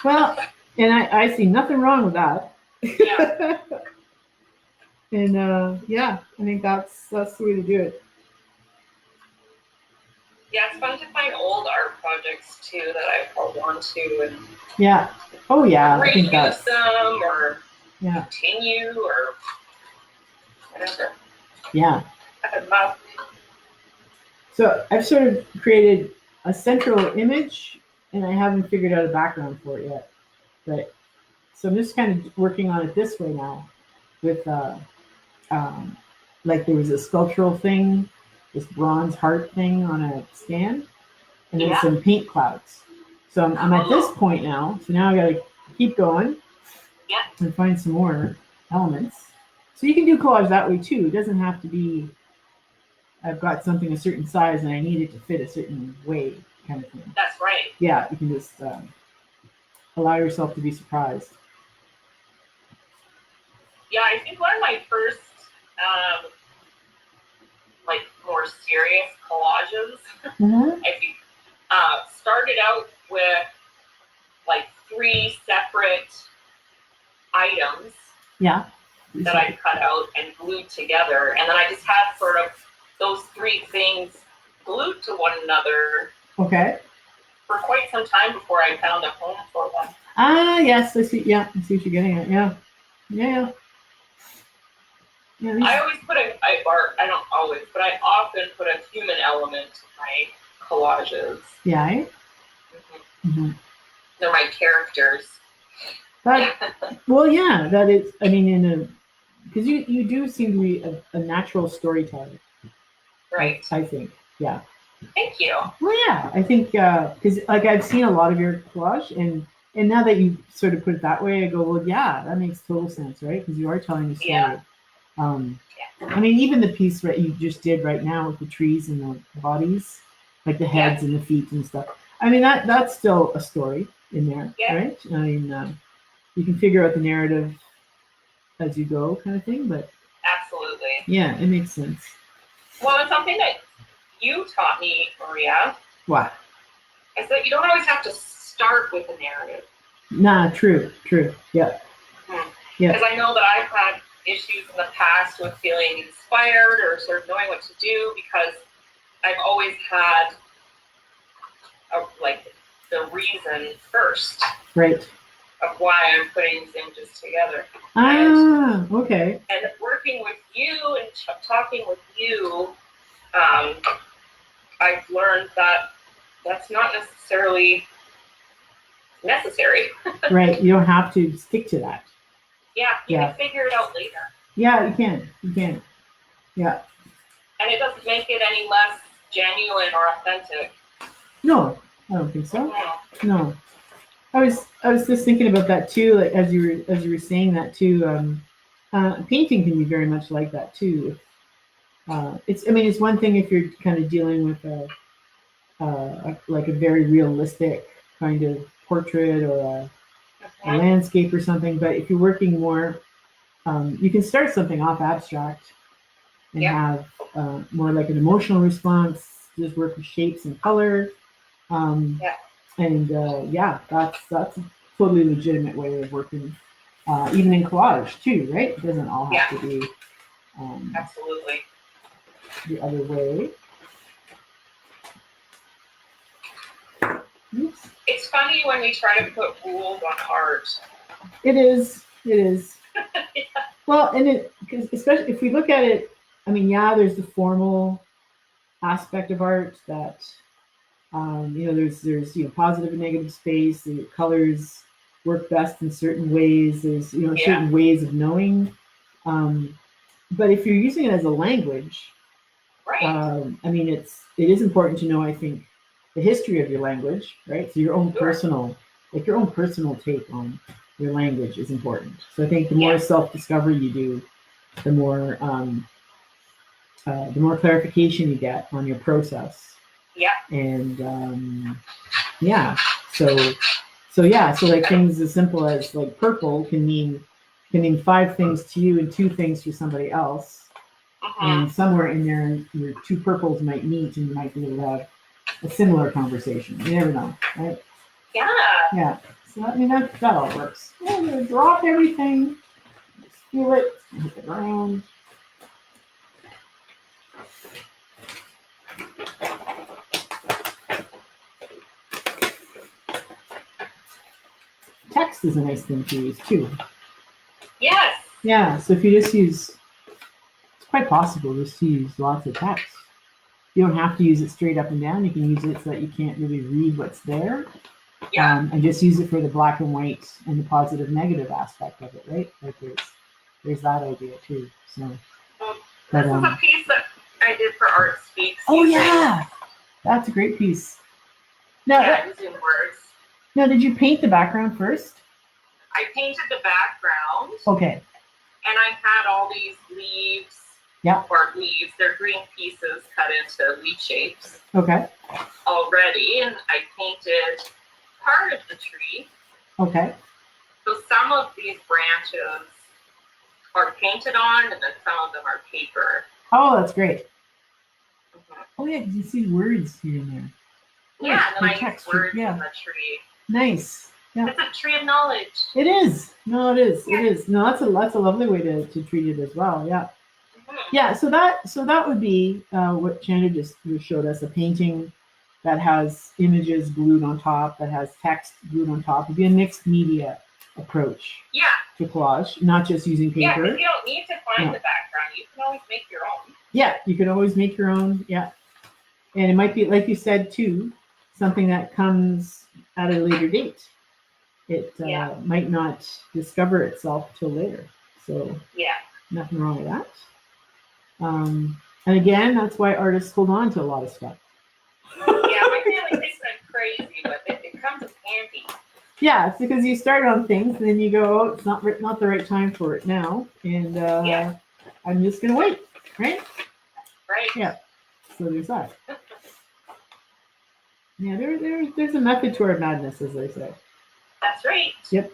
Well, and I see nothing wrong with that. Yeah. And I think that's the way to do it. Yeah, it's fun to find old art projects too that I've held on to and I think that's them or continue or whatever. Yeah. So I've sort of created a central image, and I haven't figured out a background for it yet. But so I'm just kind of working on it this way now, with like there was a sculptural thing, this bronze heart thing on a stand, and then some paint clouds. So I'm at this point now. So now I got to keep going and find some more elements. So you can do collage that way too. It doesn't have to be I've got something a certain size and I need it to fit a certain way kind of thing. That's right. Yeah, you can just allow yourself to be surprised. Yeah, I think one of my first like more serious collages, I think started out with like 3 separate items that I cut out and glued together, and then I just had sort of those 3 things glued to one another Okay. for quite some time before I found a home for them. Ah, yes, I see. Yeah, I see what you're getting at. Yeah. Yeah. Yeah, I always put I don't always, but I often put a human element to my collages. yeah. Mm-hmm. They're my characters. Well, yeah, that is, I mean, because you do seem to be a natural storyteller. Right. I think, yeah. Thank you. Well, yeah, I think, because like I've seen a lot of your collage, and now that you sort of put it that way, I go, well, yeah, that makes total sense, right? Because you are telling a story. Yeah. I mean, even the piece that you just did right now with the trees and the bodies, like the heads and the feet and stuff. I mean, that's still a story in there, right? I mean, you can figure out the narrative as you go, kind of thing. But absolutely, yeah, it makes sense. Well, it's something that you taught me, Maria. What? Is that you don't always have to start with a narrative. Nah, true, yeah. Yeah. Because I know that I've had issues in the past with feeling inspired or sort of knowing what to do because I've always had the reason first. Right. Of why I'm putting these images together. Ah, okay. And working with you and talking with you, I've learned that that's not necessarily necessary. Right. You don't have to stick to that. Yeah, you can figure it out later. Yeah, you can. Yeah. And it doesn't make it any less genuine or authentic. No, I don't think so. Mm-hmm. No. I was just thinking about that too, like as you were saying that too. Painting can be very much like that too. It's one thing if you're kind of dealing with a very realistic kind of portrait or a landscape or something. But if you're working more, you can start something off abstract and have more like an emotional response. Just work with shapes and color. And that's a totally legitimate way of working, even in collage too, right? It doesn't all have to be absolutely the other way. Oops. It's funny when we try to put rules on art. It is. Yeah. Well, and because especially if we look at it, I mean, there's the formal aspect of art that. There's positive and negative space. The colors work best in certain ways. There's certain ways of knowing. But if you're using it as a language, right? I mean, it is important to know. I think the history of your language, right? So your own personal take on your language is important. So I think the more self-discovery you do, the more clarification you get on your process. Yeah. And so like things as simple as like purple can mean 5 things to you and 2 things to somebody else. And somewhere in there, your 2 purples might meet, and you might be able to have a similar conversation. You never know, right? Yeah. Yeah. So I mean that all works. I'm gonna drop everything. Just feel it. Hit the ground. Text is a nice thing to use too. Yes. Yeah, so if you just use, it's quite possible just to use lots of text. You don't have to use it straight up and down. You can use it so that you can't really read what's there. Yeah. And just use it for the black and white and the positive negative aspect of it, right? Like there's that idea too. So. This is a piece that I did for Art Speaks. Oh yeah, that's a great piece. Now, using words. Now, did you paint the background first? I painted the background. Okay. And I had all these leaves. Yeah. Or leaves. They're green pieces cut into leaf shapes. Okay. Already, and I painted part of the tree. Okay. So some of these branches are painted on, and then some of them are paper. Oh, that's great. Oh yeah, because you see words here and there. Yeah, and then I use words in the tree. Nice. Yeah. It's a tree of knowledge. It is. No, it is. It is. No, that's a lovely way to treat it as well. Yeah. Yeah, so that would be what Chandra just showed us, a painting that has images glued on top, that has text glued on top. It'd be a mixed media approach to collage, not just using paper. Yeah, because you don't need to find the background. You can always make your own. Yeah, you can always make your own. Yeah, and it might be, like you said too, something that comes at a later date. It might not discover itself till later. So nothing wrong with that. And again, that's why artists hold on to a lot of stuff. Yeah, my family thinks I'm crazy, but it comes in handy. Yeah, it's because you start on things and then you go, oh, it's not the right time for it now, and I'm just gonna wait, right? Right. Yeah. So there's that. Yeah, there's a method to our madness, as they say. That's right. Yep.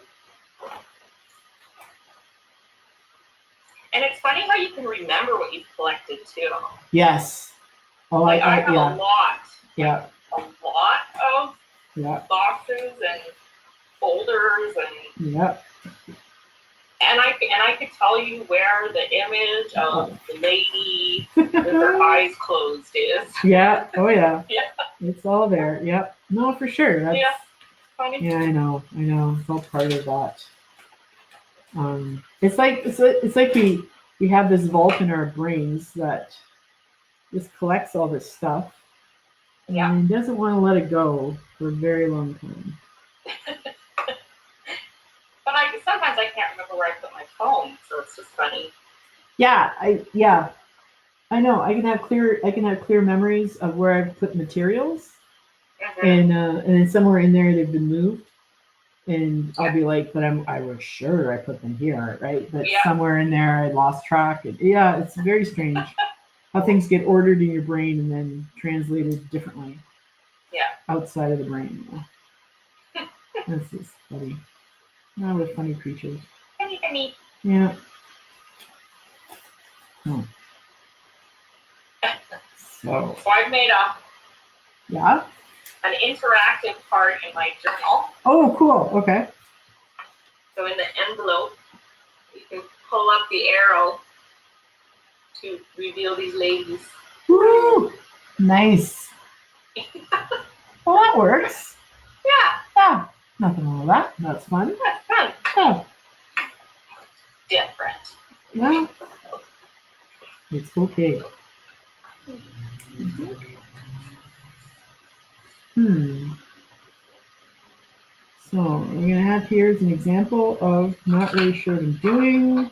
And it's funny how you can remember what you've collected too. Yes. Oh, like I have a lot. Yeah. A lot of boxes and folders and and I could tell you where the image of the lady with her eyes closed is. Yeah. Oh yeah. Yeah. It's all there. Yep. No, for sure. That's, funny. Yeah, I know. It's all part of that. It's like we have this vault in our brains that just collects all this stuff. And doesn't want to let it go for a very long time. But sometimes I can't remember where I put my phone, so it's just funny. Yeah, I know. I can have clear memories of where I've put materials, and then somewhere in there they've been moved, and I'll be like, but I was sure I put them here, right? But somewhere in there I lost track. It's very strange how things get ordered in your brain and then translated differently. Outside of the brain. That's just funny. Now we're funny creatures. Funny. Yeah. Oh. So I've made an interactive part in my journal. Oh, cool. Okay. So in the envelope, you can pull up the arrow to reveal these ladies. Woo! Nice. Well, that works. Yeah. Nothing wrong with that. That's fun. That's fun. Yeah. Different. Yeah. It's okay. So we're going to have here is an example of not really sure what I'm doing.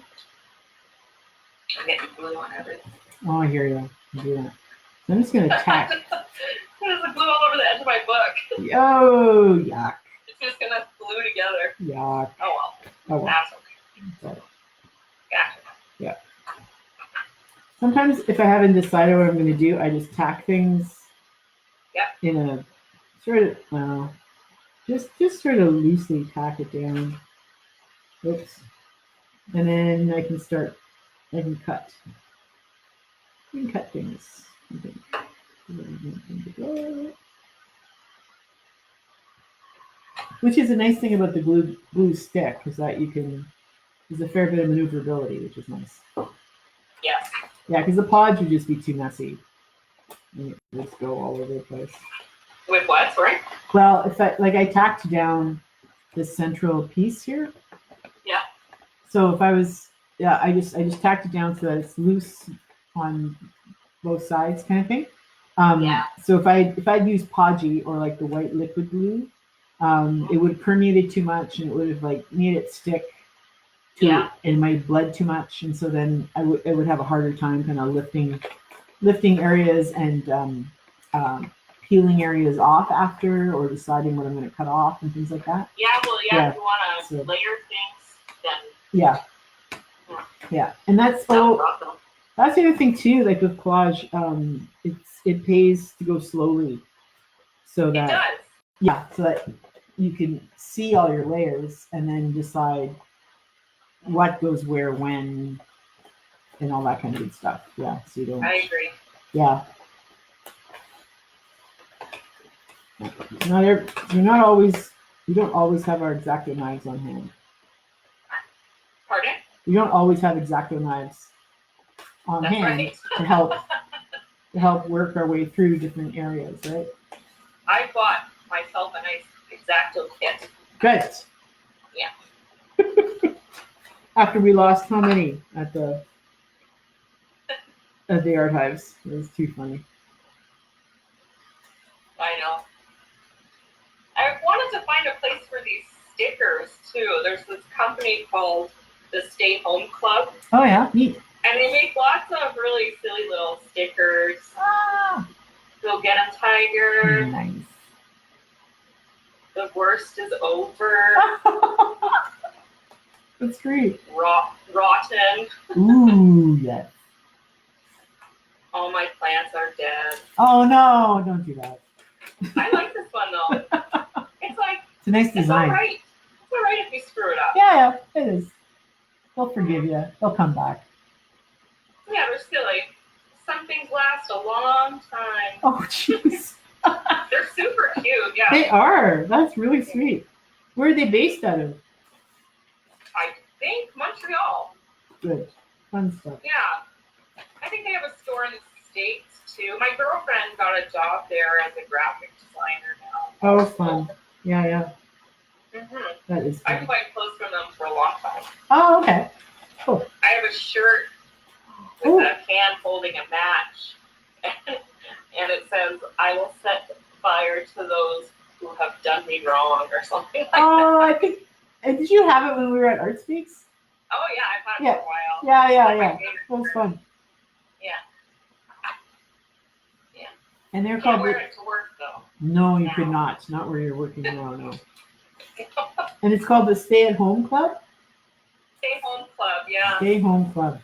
I'm getting glue on everything. Oh, I hear you. I do that. So I'm just going to tack. There's a glue all over the edge of my book. Oh, yuck. It's just going to glue together. Yuck. Oh, well. That's okay. Yeah. Sometimes if I haven't decided what I'm going to do, I just tack things in a sort of, just sort of loosely tack it down. Oops. And then I can cut. You can cut things. Which is a nice thing about the glue stick, is that there's a fair bit of maneuverability, which is nice. Yeah. Yeah, because the pods would just be too messy. And it would just go all over the place. With what, sorry? Well, if I tacked down this central piece here. Yeah. So if I was, I just tacked it down so that it's loose on both sides, kind of thing. So if I'd used Podgy or like the white liquid glue, it would have permeated too much and it would have like made it stick to it, and it might have bled too much, and so then I would have a harder time kind of lifting areas and peeling areas off after, or deciding what I'm going to cut off and things like that. Yeah, well, if you want to layer things, then yeah, and that's the other thing too. Like with collage, it pays to go slowly, so that so that you can see all your layers and then decide what goes where, when, and all that kind of good stuff. Yeah, so you don't. I agree. Yeah. We don't always have our X-Acto knives on hand. Pardon? We don't always have X-Acto knives on That's hand right. to help work our way through different areas, right? I bought myself a nice X-Acto kit. Good. Yeah. After we lost how many at the archives? It was too funny. I know. I wanted to find a place for these stickers too. There's this company called the Stay Home Club, Oh yeah, neat. and they make lots of really silly little stickers. Go get 'em, Tiger. Nice. The worst is over. That's great. Rotten. Ooh, yes. All my plants are dead. Oh no, don't do that. I like this one though. It's like, It's a nice it's design. alright. It's alright if you screw it up. Yeah, it is. They'll forgive you. They'll come back. Yeah, they're silly. Some things last a long time. Oh, jeez. They're super cute, yeah. They are. That's really sweet. Where are they based out of? I think Montreal. Good. Fun stuff. Yeah. I think they have a store in the States too. My girlfriend got a job there as a graphic designer now. Oh, fun. Yeah. Mm-hmm. That is I've fun. quite close from them for a long time. Oh, okay. Cool. I have a shirt with a hand holding a match, and it says, "I will set fire to those who have done me wrong," or something like that. Oh, I think. Did you have it when we were at Art Speaks? Oh yeah, I've had it Yeah. for a while. Yeah. My That favorite was shirt. fun. Yeah. And they're You can't called. wear it to work though. No, you could not. Not where you're working now, no. And it's called the Stay at Home Club? Stay Home Club, yeah. Stay Home Club.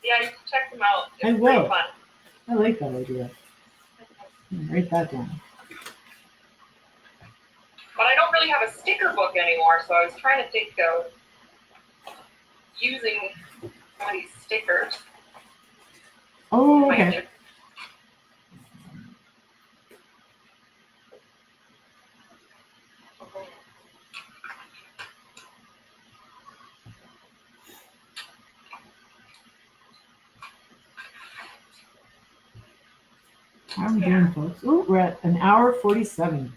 Yeah, you can check them out. It's I pretty will. fun. I like that idea. Write that down. But I don't really have a sticker book anymore, so I was trying to think of using some of these stickers. Oh, okay. How are we doing, folks? Oh, we're at an hour 47.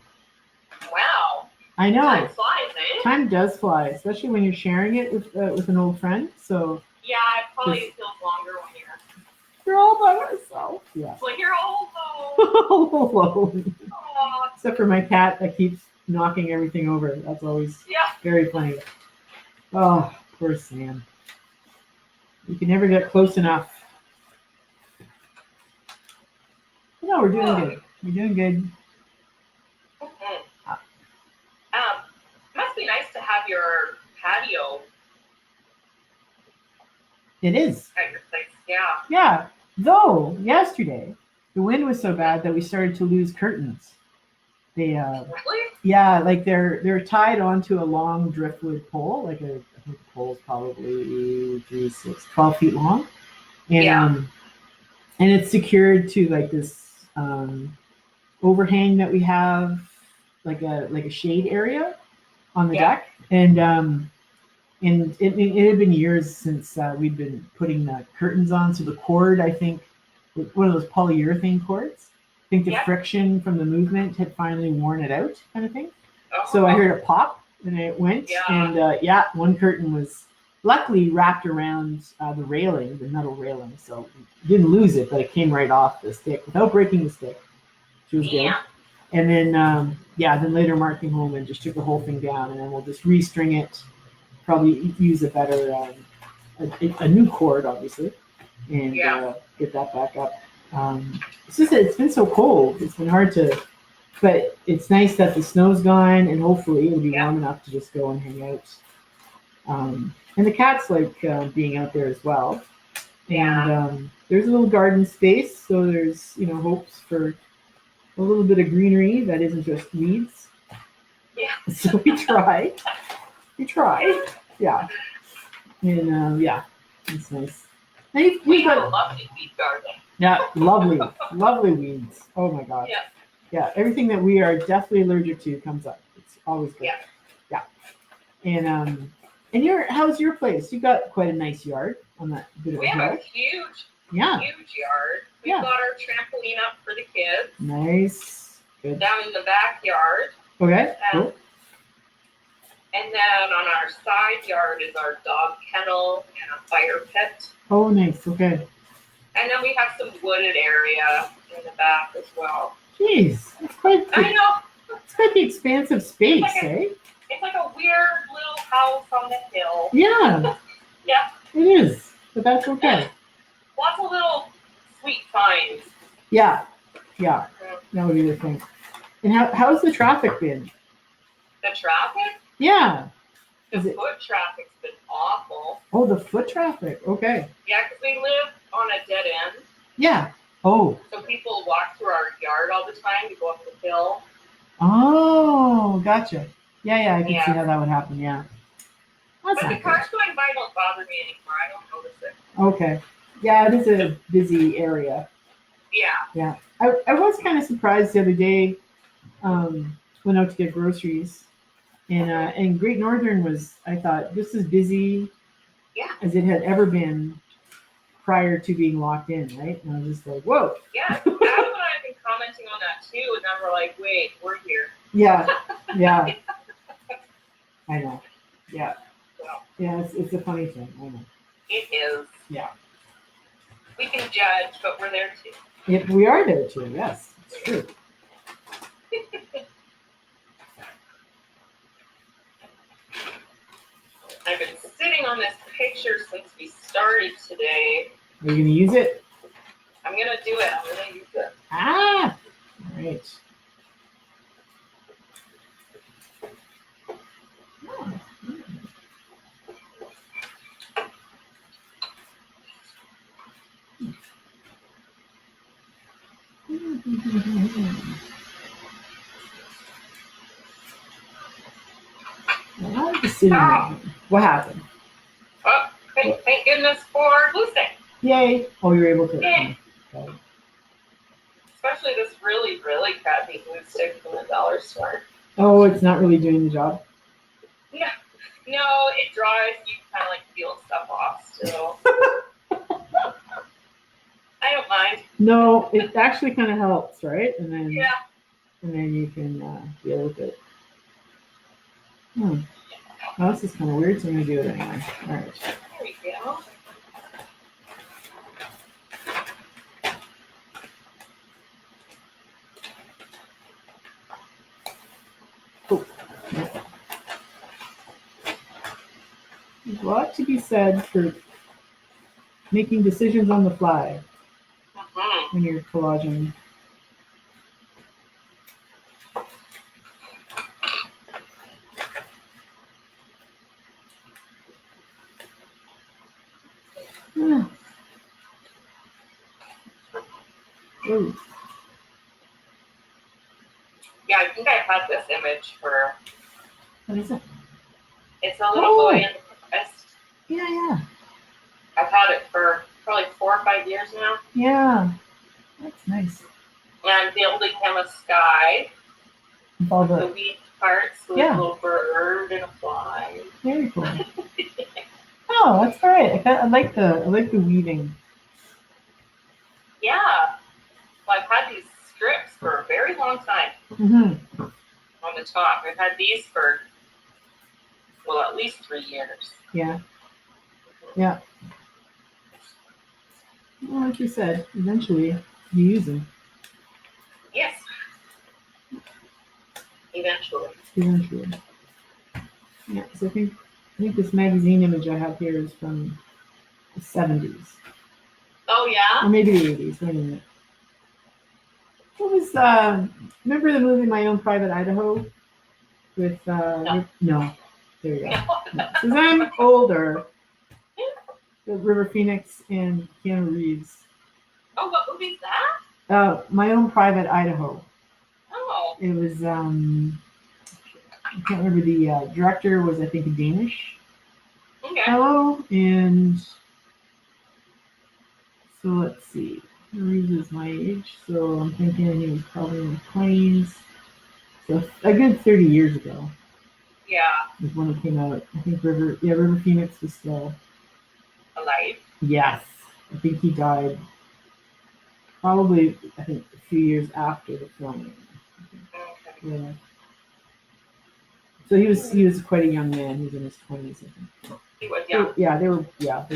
Wow. I know. Time flies, eh? Time does fly, especially when you're sharing it with an old friend. So Yeah, it probably feels longer when you're all by yourself. Yeah. you're all alone. Alone. Aw. Except for my cat that keeps knocking everything over. That's always Yeah. very funny. Oh, poor Sam. You can never get close enough. No, we're doing good. We're doing good. Mm-hmm. Must be nice to have your patio It is. at your place. Yeah. Yeah. Though yesterday the wind was so bad that we started to lose curtains. They Really? yeah, like they're tied onto a long driftwood pole, like I think the pole's probably 12 feet long. And Yeah. And it's secured to like this overhang that we have, like a shade area on the deck. And it had been years since we'd been putting the curtains on. So the cord, I think, one of those polyurethane cords, I think the friction from the movement had finally worn it out, kind of thing. Oh. So I heard it pop and it went. Yeah. And one curtain was luckily wrapped around the railing, the metal railing. So we didn't lose it, but it came right off the stick without breaking the stick. She was good. And then, then later Mark came home and just took the whole thing down, and then we'll just restring it, probably use a better, a new cord, obviously, and get that back up. It's been so cold. It's been hard to, but it's nice that the snow's gone, and hopefully it'll be warm enough to just go and hang out. And the cats like being out there as well. And there's a little garden space, so there's hopes for a little bit of greenery that isn't just weeds. Yeah. So we try. Yeah. And it's nice. We have a lovely weed garden. Yeah, lovely weeds. Oh my God. Yeah. Yeah, everything that we are definitely allergic to comes up. It's always good. Yeah. And how's your place? You got quite a nice yard on that bit of We a have hill. a huge Yeah. Huge yard. We've Yeah. got our trampoline up for the kids. Nice. Good. Down in the backyard. Okay. Cool. And then on our side yard is our dog kennel and a fire pit. Oh, nice. Okay. And then we have some wooded area in the back as well. Jeez, it's quite. I know. It's quite the expansive space, It's like eh? It's like a weird little house on the hill. Yeah. Yeah. It is, but that's okay. Lots of little sweet finds. Yeah. Yeah. That would be the thing. And how's the traffic been? The traffic? Yeah. The foot traffic's been awful. Oh, the foot traffic. Okay. Yeah, because we live on a dead end. Yeah. Oh. So people walk through our yard all the time to go up the hill. Oh, gotcha. Yeah, I can see how that would happen. Yeah. That's But the not cars going by don't bother me anymore. I don't notice it. Okay. Yeah, it is a busy area. Yeah. Yeah. I was kind of surprised the other day. Went out to get groceries, and Great Northern was, I thought, just as busy as it had ever been prior to being locked in, right? And I was just like, whoa. Yeah, that's what I've been commenting on that too, and then we're like, wait, we're here. Yeah. I know. Yeah. So, Yeah, it's a funny thing. I know. it is. Yeah. We can judge, but we're there too. We are there too, yes. It's true. I've been sitting on this picture since we started today. Are you going to use it? I'm going to do it. I'm going to use it. Ah! All right. What happened? Oh, thank goodness for glue stick. Yay. Oh, you're able to. Yay. Okay. Especially this really, really crappy glue stick from the dollar store. Oh, it's not really doing the job? No, it dries. You kind of like peel stuff off still. I don't mind. No, it actually kind of helps, right? And then you can deal with it. Oh, this is kind of weird, so I'm going to do it anyway. All right. There we go. Oh. Yeah. There's a lot to be said for making decisions on the fly when you're collaging. Ooh. Yeah, I think I've had this image for. What is it? It's a little boy in the forest. Yeah. I've had it for probably 4 or 5 years now. Yeah. That's nice. And I'm building him a sky. All the weed parts with a little bird and a fly. Very cool. Oh, that's all right. I like the weaving. Yeah. Well, I've had these strips for a very long time. Mm-hmm. On the top. I've had these for, well, at least 3 years. Yeah. Yeah. Well, like you said, eventually you use them. Yes. Eventually. Yeah, so I think this magazine image I have here is from the 70s. Oh, yeah? Or maybe the 80s. Wait a minute. What was, remember the movie My Own Private Idaho? With, no. There you go. Because I'm older. The River Phoenix and Keanu Reeves. Oh, what movie is that? My Own Private Idaho. Oh. It was, I can't remember, the director was, I think, a Danish fellow, and so let's see, Reeves is my age, so I'm thinking he was probably in the 20s, so a good 30 years ago. Yeah. Was when it came out. I think River Phoenix was still alive. Yes. I think he died probably, I think, a few years after the filming. Okay. Yeah. So he was quite a young man. He was in his 20s, I think. He was young. Yeah, they were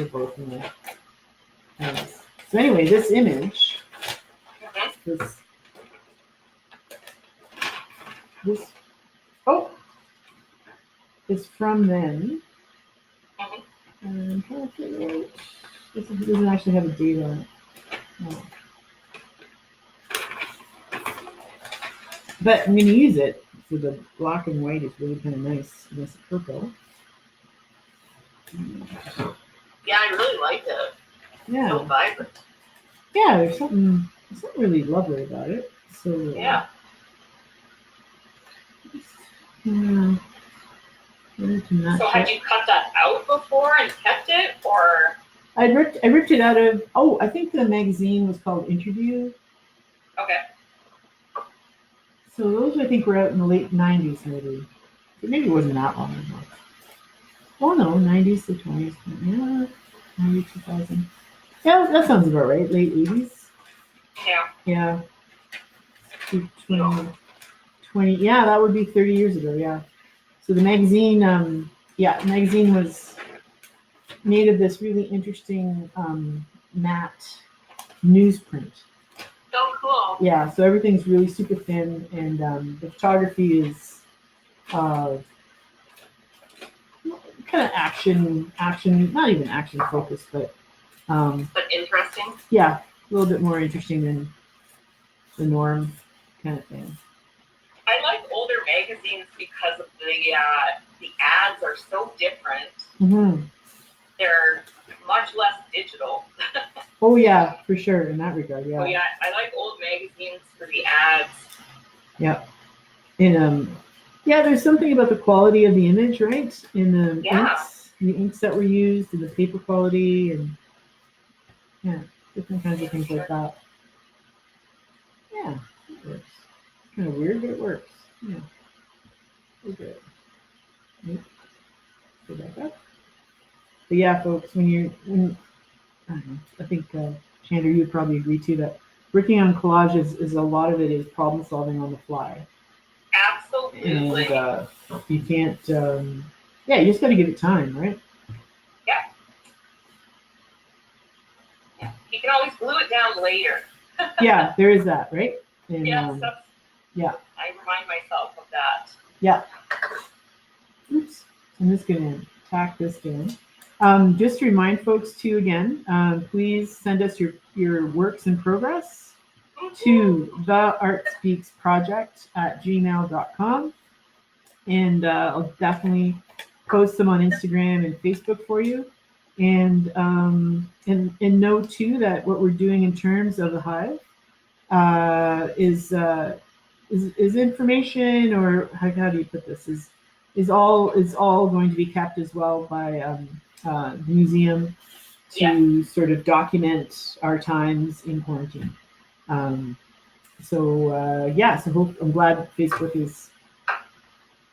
both in there. So anyway, this image, this is from then. And I'm trying to figure out. This doesn't actually have a date on it. No. But I'm going to use it. So the black and white is really kind of nice. This purple. Yeah, I really like it. Yeah. So vibrant. Yeah, there's something really lovely about it. So yeah. Yeah. So had you cut that out before and kept it, or? I ripped it out of. Oh, I think the magazine was called Interview. Okay. So those I think were out in the late '90s, maybe. Maybe it wasn't that long ago. Oh no, '90s to '20s. Yeah, '90s, 2000. Yeah, that sounds about right. Late '80s. Yeah. Yeah. 20. Yeah, that would be 30 years ago. Yeah. So the magazine, the magazine was made of this really interesting matte newsprint. So cool. Yeah, so everything's really super thin, and the photography is kind of action, not even action focused, but interesting. Yeah, a little bit more interesting than the norm kind of thing. I like older magazines because of the ads are so different. Mm-hmm. They're much less digital. Oh yeah, for sure in that regard. Yeah. Oh yeah, I like old magazines for the ads. Yeah. And yeah, there's something about the quality of the image, right? In the inks that were used, and the paper quality, and yeah, different kinds of things like that. Yeah, it works. It's kind of weird, but it works. Yeah. Okay. Yep. Go back up. But yeah, folks, I don't know, I think Chandler, you'd probably agree too that working on collages is a lot of it is problem solving on the fly. Absolutely. And you can't. You just got to give it time, right? Yeah. You can always glue it down later. Yeah, there is that, right? And, yeah. I remind myself of that. Yeah. Oops. I'm just going to tack this down. Just to remind folks too, again, please send us your works in progress to theartspeaksproject@gmail.com, and I'll definitely post them on Instagram and Facebook for you. And know too that what we're doing in terms of the Hive is information, or how do you put this, is all going to be kept as well by the museum to sort of document our times in quarantine. So I'm glad Facebook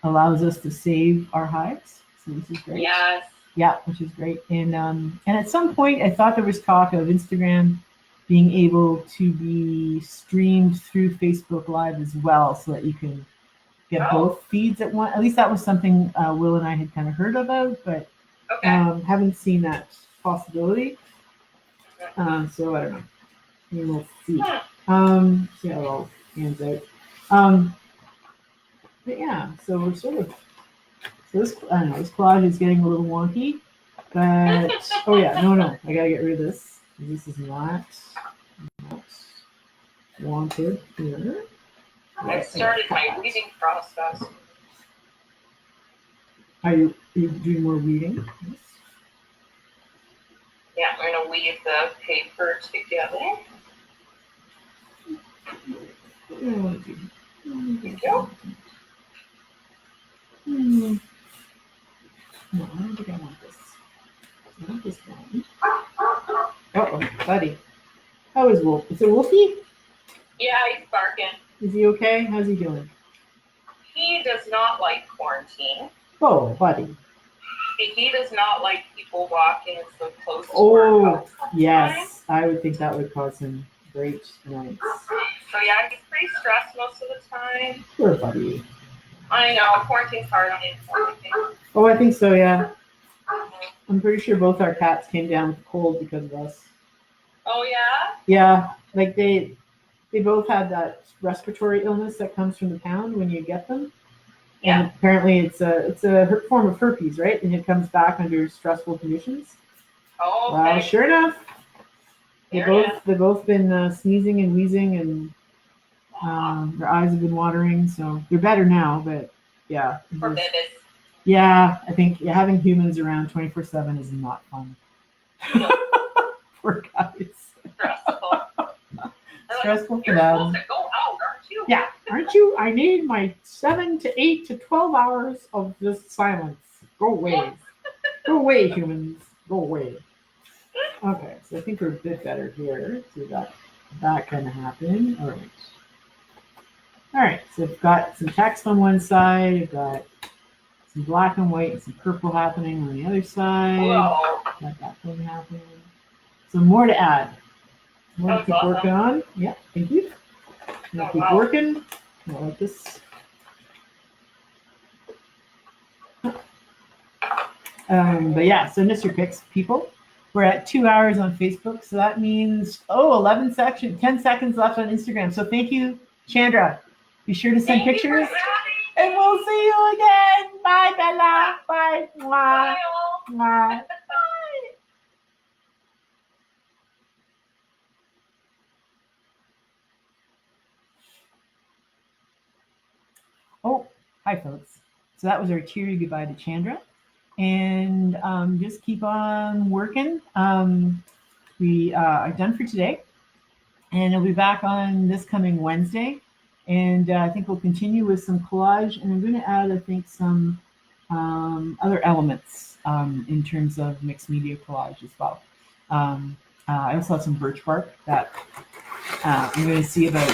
allows us to save our hives. So this is great. Yes. Yeah, which is great. And at some point, I thought there was talk of Instagram being able to be streamed through Facebook Live as well, so that you can get both feeds at once. At least that was something Will and I had kind of heard about, but haven't seen that possibility. So I don't know. We'll see. See how it all pans out. But yeah, so we're sort of. So this, I don't know, this collage is getting a little wonky, but no, I gotta get rid of this. This is not wanted here. I started my reading process. Are you doing more reading? Yes. Yeah, I'm gonna weave the paper together. There you go. No, I don't think I want this. I want this one. Uh-oh, buddy. How is Wolf? Is it Wolfie? Yeah, he's barking. Is he okay? How's he doing? He does not like quarantine. Oh, buddy. He does not like people walking so close to Oh, our house. yes. I would think that would cause him great annoyance. So yeah, he's pretty stressed most of the time. Poor buddy. I know, quarantine's hard on him. Oh, I think so, yeah. I'm pretty sure both our cats came down with a cold because of us. Oh yeah? Yeah, like they both had that respiratory illness that comes from the pound when you get them. Yeah. And apparently it's a form of herpes, right? And it comes back under stressful conditions. Oh, okay. Well, sure enough, they've both been sneezing and wheezing, and their eyes have been watering. So they're better now, but yeah. For babies. Yeah, I think having humans around 24/7 is not fun. No. Poor guys. Stressful. Stressful for You're them. supposed to go out, aren't you? Yeah, aren't you? I need my 7 to 8 to 12 hours of just silence. Go away. Go away, humans. Go away. Okay, so I think we're a bit better here. So that kind of happened. All right, so I've got some text on one side. I've got some black and white and some purple happening on the other side. Whoa. Got that thing happening. So more to add. More to keep awesome. working on. Yeah, thank you. Keep working. I like this. But yeah, send us your pics, people. We're at 2 hours on Facebook, so that means 10 seconds left on Instagram. So thank you, Chandra. Be sure to send pictures, and we'll see you again. Bye, Bella. Bye. Mwah. Bye, all. Mwah. Oh, hi, folks. So that was our cheery goodbye to Chandra. And just keep on working. We are done for today. And I'll be back on this coming Wednesday. And I think we'll continue with some collage. And I'm going to add, I think, some other elements in terms of mixed media collage as well. I also have some birch bark that I'm going to see about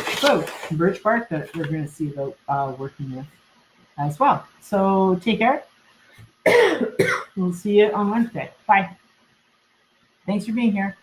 birch bark that we're going to see about working with as well. So take care. We'll see you on Wednesday. Bye. Thanks for being here.